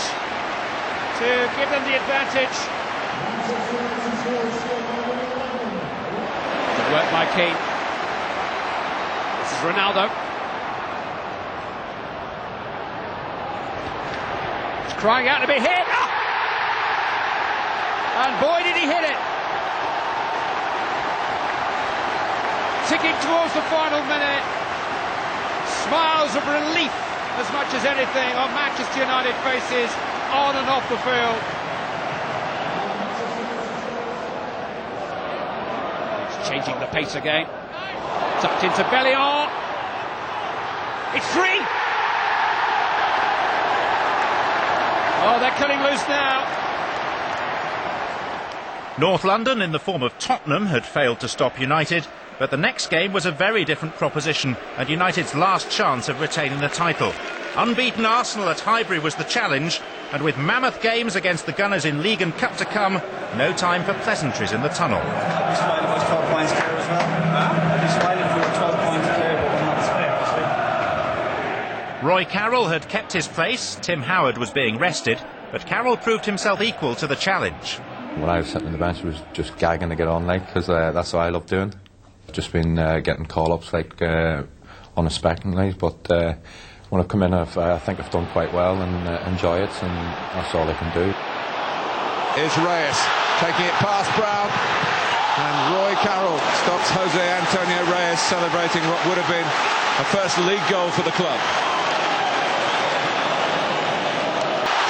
to give them the advantage. Good work by Keane. This is Ronaldo. He's crying out to be hit. Ah! And boy did he hit it. Ticking towards the final minute. Smiles of relief as much as anything on Manchester United faces on and off the field. It's changing the pace again. Tucked into Bellion. It's free. Oh, they're cutting loose now. North London, in the form of Tottenham, had failed to stop United, but the next game was a very different proposition and United's last chance of retaining the title. Unbeaten Arsenal at Highbury was the challenge, and with mammoth games against the Gunners in League and Cup to come, no time for pleasantries in the tunnel. I'll be smiling for 12 points clear as well. I'll be smiling for 12 points clear, but we're not fair, obviously. Roy Carroll had kept his place, Tim Howard was being rested, but Carroll proved himself equal to the challenge. When I was sitting on the bench, I was just gagging to get on, like, because that's what I love doing. Just been getting call-ups, like, unexpectedly, but when I've come in, I think I've done quite well and enjoy it, and that's all I can do. Is Reyes taking it past Brown, and Roy Carroll stops Jose Antonio Reyes celebrating what would have been a first league goal for the club.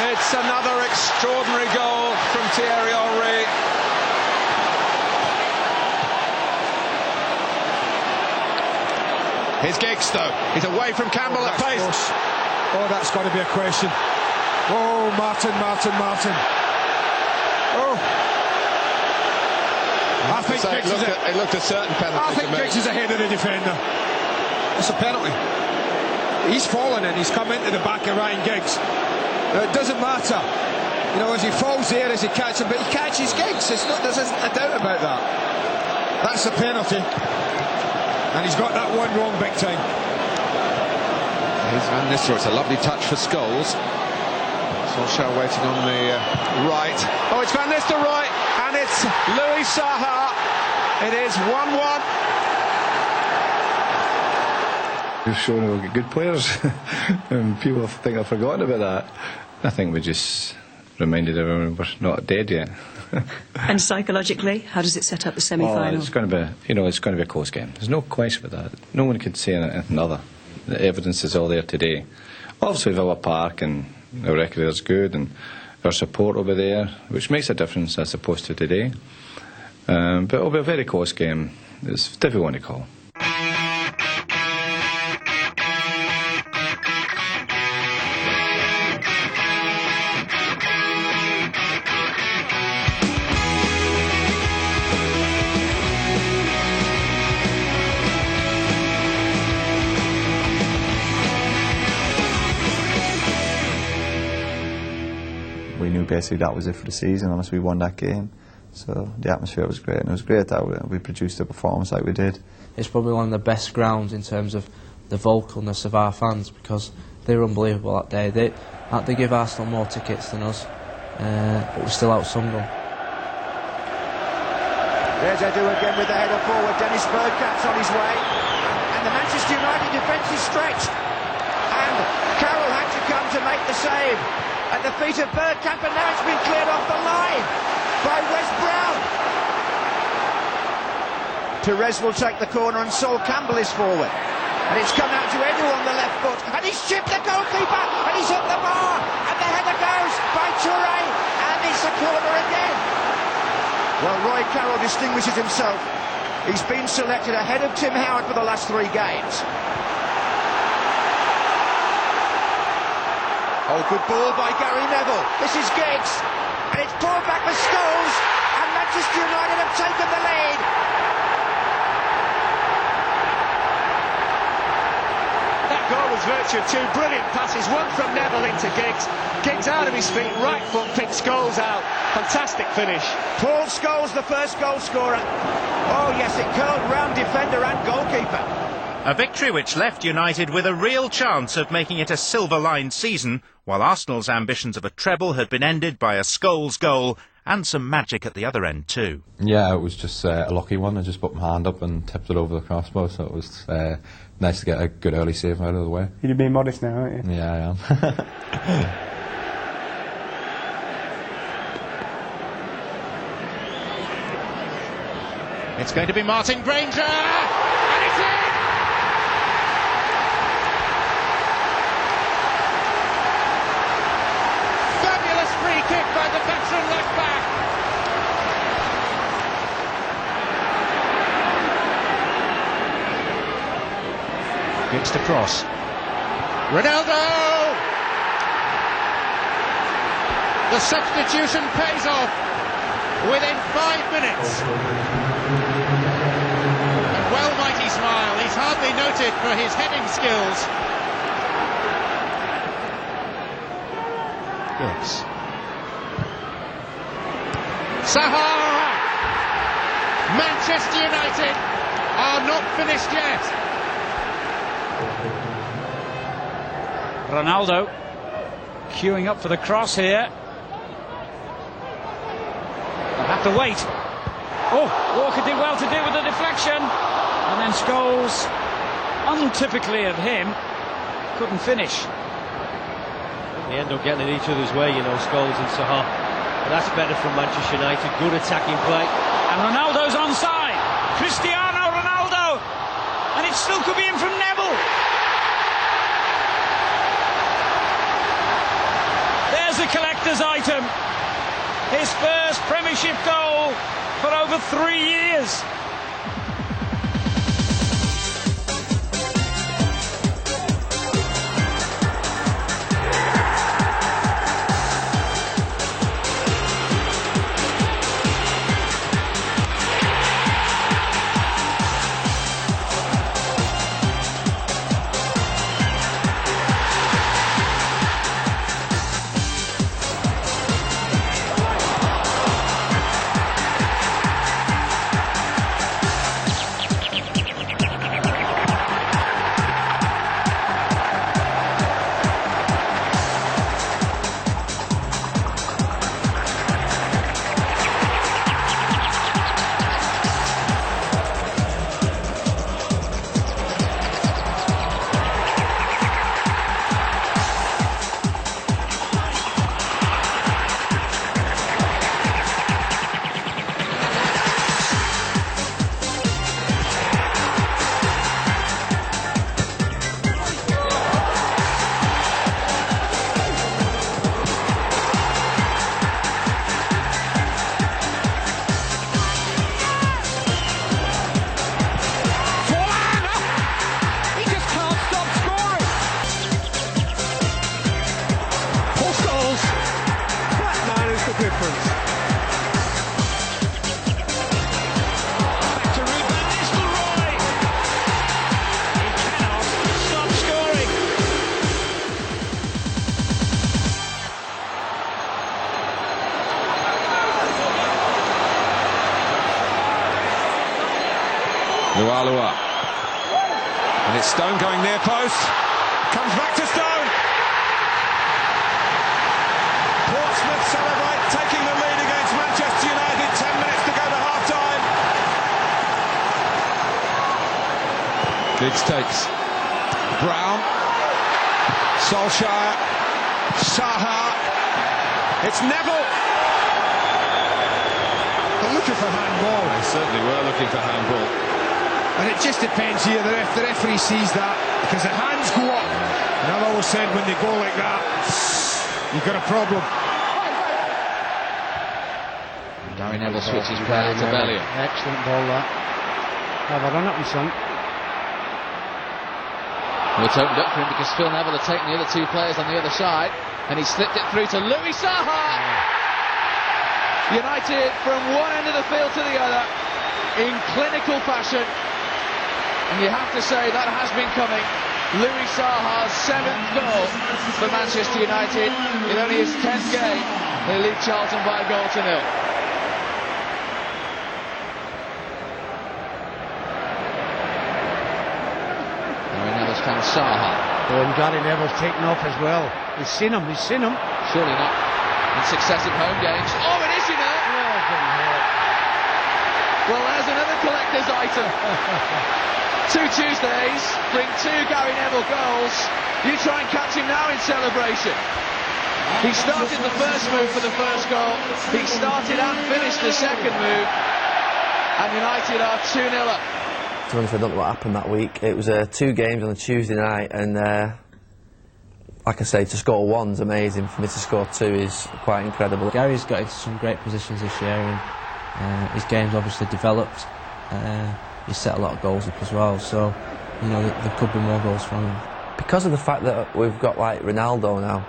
It's another extraordinary goal from Thierry Henry. Here's Giggs though. He's away from Campbell at pace. Close. Oh, that's got to be a question. Oh, Martin. Oh. I think it looked a certain penalty. I think Giggs is ahead of the defender. It's a penalty. He's fallen and he's come into the back of Ryan Giggs. It doesn't matter. You know, as he falls there, as he catches him, but he catches Giggs. There's a doubt about that. That's a penalty. And he's got that one wrong big time. Here's Van Nistelrooy. It's a lovely touch for Scholes. Solskjaer waiting on the right. Oh, it's Van Nistelrooy, and it's Louis Saha. It is 1-1. We've shown we've got good players, and people think I've forgotten about that. I think we just reminded everyone we're not dead yet. And psychologically, how does it set up the semi-final? It's going to be, it's going to be a close game. There's no question about that. No one could say anything other. The evidence is all there today. Obviously, Villa Park and our record is good, and our support will be there, which makes a difference as opposed to today. But it'll be a very close game. It's difficult to call. We knew basically that was it for the season unless we won that game. So the atmosphere was great, and it was great that we produced a performance like we did. It's probably one of the best grounds in terms of the vocalness of our fans, because they were unbelievable that day. They had to give Arsenal more tickets than us, but we still outsung them. There's Edu again with the header forward. Dennis Bergkamp's on his way, and the Manchester United defence is stretched, and Carroll had to come to make the save at the feet of Bergkamp, and now it's been cleared off the line by Wes Brown. Perez will take the corner, and Sol Campbell is forward, and it's come out to Edu on the left foot, and he's chipped the goalkeeper, and he's hit the bar, and the header goes by Touré, and it's a corner again. Well, Roy Carroll distinguishes himself He's been selected ahead of Tim Howard for the last 3 games. Oh, good ball by Gary Neville. This is Giggs, and it's pulled back for Scholes, and Manchester United have taken the lead. That goal was virtue of 2 brilliant passes, one from Neville into Giggs. Giggs out of his feet, right foot picked Scholes out. Fantastic finish. Paul Scholes, the first goal scorer. Oh yes, it curled round defender and goalkeeper. A victory which left United with a real chance of making it a silver-lined season, while Arsenal's ambitions of a treble had been ended by a Scholes goal and some magic at the other end too. Yeah, it was just a lucky one. I just put my hand up and tipped it over the crossbar, so it was nice to get a good early save out of the way. You're being modest now, aren't you? Yeah, I am. It's going to be Martin Granger, and it's in! Fabulous free kick by the veteran left back. Gets to cross. Ronaldo! The substitution pays off within 5 minutes. And well might he smile. He's hardly noted for his heading skills. Yes. Zaha! Manchester United are not finished yet. Ronaldo queuing up for the cross here. They'll have to wait. Oh, Walker did well to deal with the deflection. And then Scholes, untypically of him, couldn't finish. They end up getting in each other's way, you know, Scholes and Zaha. But that's better from Manchester United. Good attacking play. And Ronaldo's onside. Cristiano Ronaldo. And it still could be in from Neville. There's a collector's item. His first Premiership goal for over 3 years. Lualua. And it's Stone going near post. Comes back to Stone. Portsmouth celebrate taking the lead against Manchester United. 10 minutes to go to half-time. Giggs takes. Brown. Solskjaer. Zaha. It's Neville. They're looking for handball. They certainly were looking for handball. And it just depends here, the referee sees that, because the hands go up. And I've always said when they go like that, you've got a problem. Gary Neville switches play to Bellew. Excellent ball that. Have a run up in front. Well, it's opened up for him because Phil Neville had taken the other two players on the other side, and he slipped it through to Louis Saha. United from one end of the field to the other in clinical fashion, and you have to say that has been coming. Louis Saha's 7th goal for Manchester United in only his 10th game. They lead Charlton by a goal to nil. Gary Neville's found Saha. Oh, and Gary Neville's taken off as well. He's seen him. Surely not in successive home games. Oh, it is, you know. Well, there's another collector's item. 2 Tuesdays bring 2 Gary Neville goals. You try and catch him now in celebration. He started the first move for the first goal. He started and finished the second move. And United are 2-0 up. To be honest, I don't know what happened that week. It was 2 games on a Tuesday night, and like I say, to score 1's amazing. For me to score 2 is quite incredible. Gary's got into some great positions this year, and his game's obviously developed. He's set a lot of goals up as well, so you know there could be more goals from him. Because of the fact that we've got like Ronaldo now,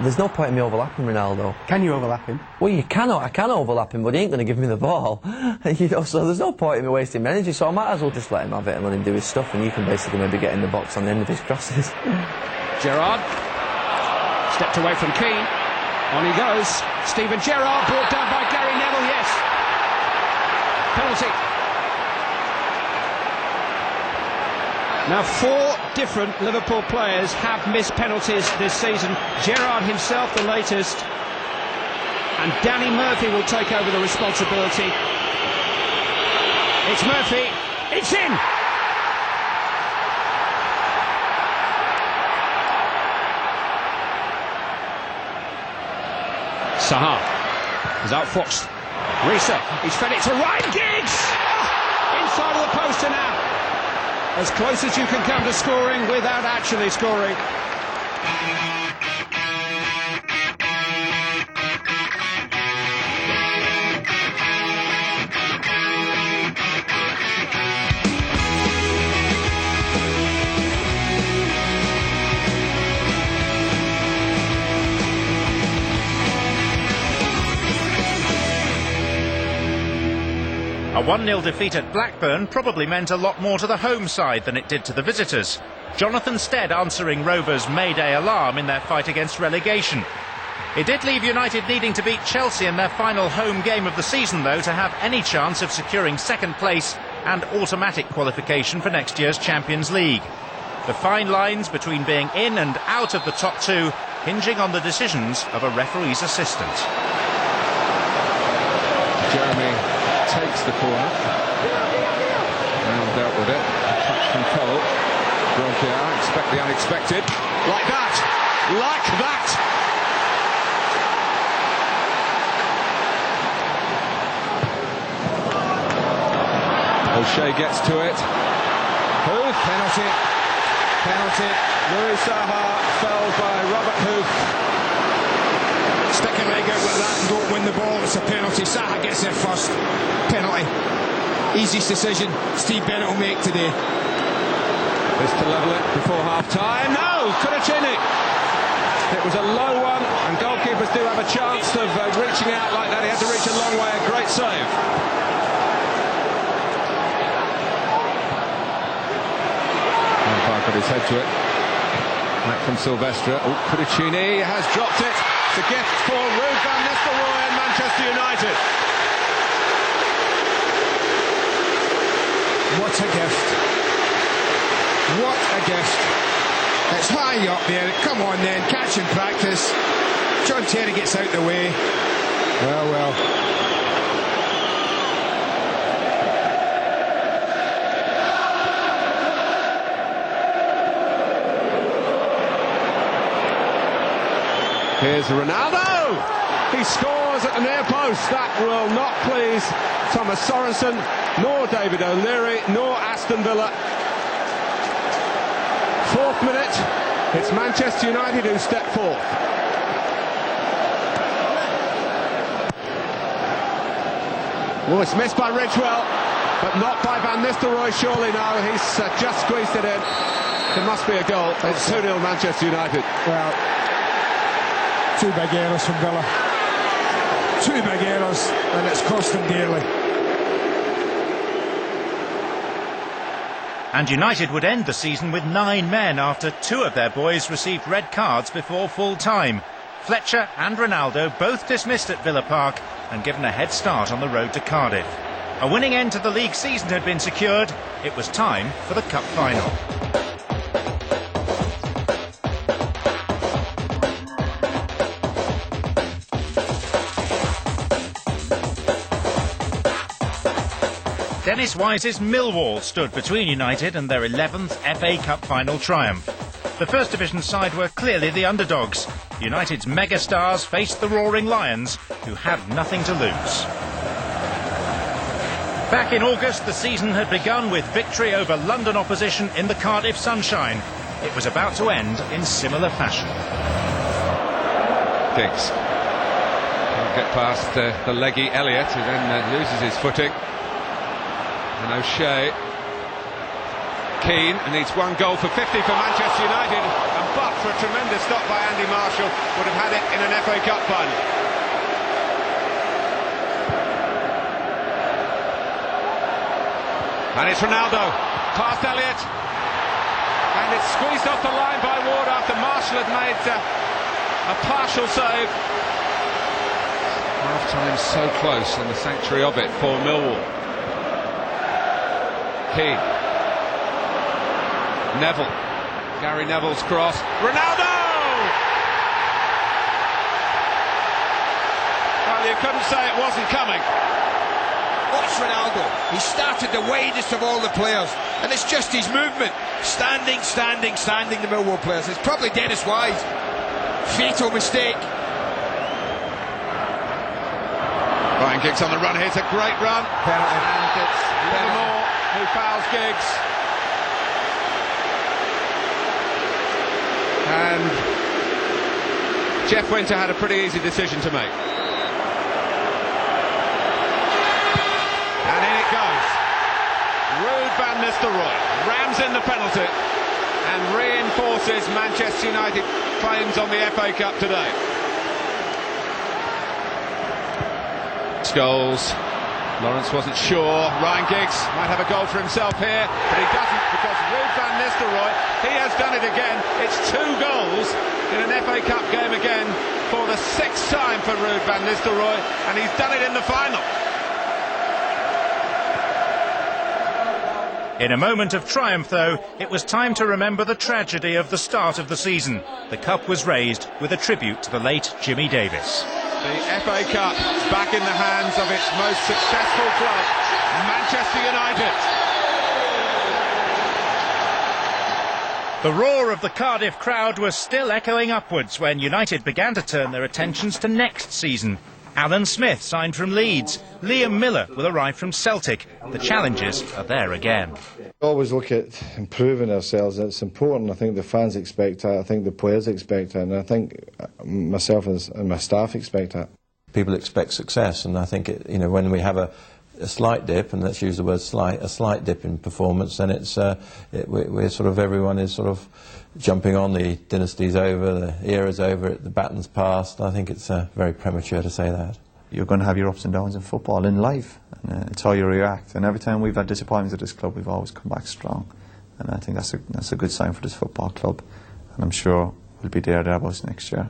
there's no point in me overlapping Ronaldo. Can you overlap him? Well, you cannot. I can overlap him, but he ain't going to give me the ball. You know, so there's no point in me wasting my energy. So I might as well just let him have it and let him do his stuff, and you can basically maybe get in the box on the end of his crosses. Gerrard stepped away from Keane. On he goes. Steven Gerrard brought down by Gary Neville. Yes. Penalty. Now 4 different Liverpool players have missed penalties this season. Gerrard himself the latest, and Danny Murphy will take over the responsibility. It's Murphy, it's in! Saha is outfoxed. Risa, he's fed it to Ryan Giggs! Oh, inside of the post and out. As close as you can come to scoring without actually scoring. A 1-0 defeat at Blackburn probably meant a lot more to the home side than it did to the visitors. Jonathan Stead answering Rovers' Mayday alarm in their fight against relegation. It did leave United needing to beat Chelsea in their final home game of the season, though, to have any chance of securing second place and automatic qualification for next year's Champions League. The fine lines between being in and out of the top 2 hinging on the decisions of a referee's assistant. Jeremy takes the corner. And dealt with it. A touch from Cole. Bronchier, expect the unexpected. Like that! Like that! O'Shea gets to it. Huth, penalty. Penalty. Louis Saha fell by Robert Huth. Stick a leg out like that and don't win the ball. It's a penalty. Saha gets there first. Penalty. Easiest decision Steve Bennett will make today. This to level it before half-time. No! Kurachini! It was a low one, and goalkeepers do have a chance of reaching out like that. He had to reach a long way. A great save. Umpire put his head to it. Back from Silvestre. Oh, Kurachini has dropped it. It's a gift for Ruud van Nistelrooy and Manchester United. What a gift. What a gift. It's high up there. Come on then, catch and practice. John Terry gets out the way. Well, well. Here's Ronaldo! He scores at the near post. That will not please Thomas Sorensen, nor David O'Leary, nor Aston Villa. 4th minute, it's Manchester United who step forth. Oh, it's missed by Ridgewell. but not by Van Nistelrooy, surely. No, he's just squeezed it in. There must be a goal. It's 2-0 Manchester United. Well, two big errors from Villa. Two big errors, and it's cost them dearly. And United would end the season with 9 men after 2 of their boys received red cards before full time. Fletcher and Ronaldo both dismissed at Villa Park and given a head start on the road to Cardiff. A winning end to the league season had been secured. It was time for the cup final. Dennis Wise's Millwall stood between United and their 11th FA Cup final triumph. The First Division side were clearly the underdogs. United's megastars faced the Roaring Lions, who had nothing to lose. Back in August, the season had begun with victory over London opposition in the Cardiff Sunshine. It was about to end in similar fashion. Giggs can't get past the leggy Elliott, who then loses his footing. And O'Shea. Keane needs 1 goal for 50 for Manchester United, and but for a tremendous stop by Andy Marshall, would have had it in an FA Cup final. And it's Ronaldo, past Elliott, and it's squeezed off the line by Ward after Marshall had made a partial save. Half-time so close in the sanctuary of it for Millwall. Keane. Neville. Gary Neville's cross. Ronaldo! Well, you couldn't say it wasn't coming. Watch Ronaldo. He started the widest of all the players, and it's just his movement. Standing, the Millwall players. It's probably Dennis Wise. Fatal mistake. Ryan Giggs on the run here. It's a great run. Penalty. And it's Livermore who fouls Giggs. And Jeff Winter had a pretty easy decision to make. And in it goes. Ruud van Nistelrooy rams in the penalty and reinforces Manchester United claims on the FA Cup today. Scholes. Lawrence wasn't sure. Ryan Giggs might have a goal for himself here, but he doesn't, because Ruud van Nistelrooy, he has done it again. It's 2 goals in an FA Cup game again for the 6th time for Ruud van Nistelrooy, and he's done it in the final. In a moment of triumph, though, it was time to remember the tragedy of the start of the season. The cup was raised with a tribute to the late Jimmy Davis. The FA Cup back in the hands of its most successful club, Manchester United. The roar of the Cardiff crowd was still echoing upwards when United began to turn their attentions to next season. Alan Smith signed from Leeds. Liam Miller will arrive from Celtic. The challenges are there again. Always look at improving ourselves. It's important. I think the fans expect that. I think the players expect that. And I think myself and my staff expect that. People expect success, and I think when we have a slight dip, and let's use the word slight, a slight dip in performance, then we're sort of, everyone is sort of jumping on the dynasty's over, the era's over, the baton's passed. I think it's very premature to say that. You're going to have your ups and downs in football, in life, and it's how you react. And every time we've had disappointments at this club, we've always come back strong. And I think that's a good sign for this football club. And I'm sure we'll be there thereabouts next year.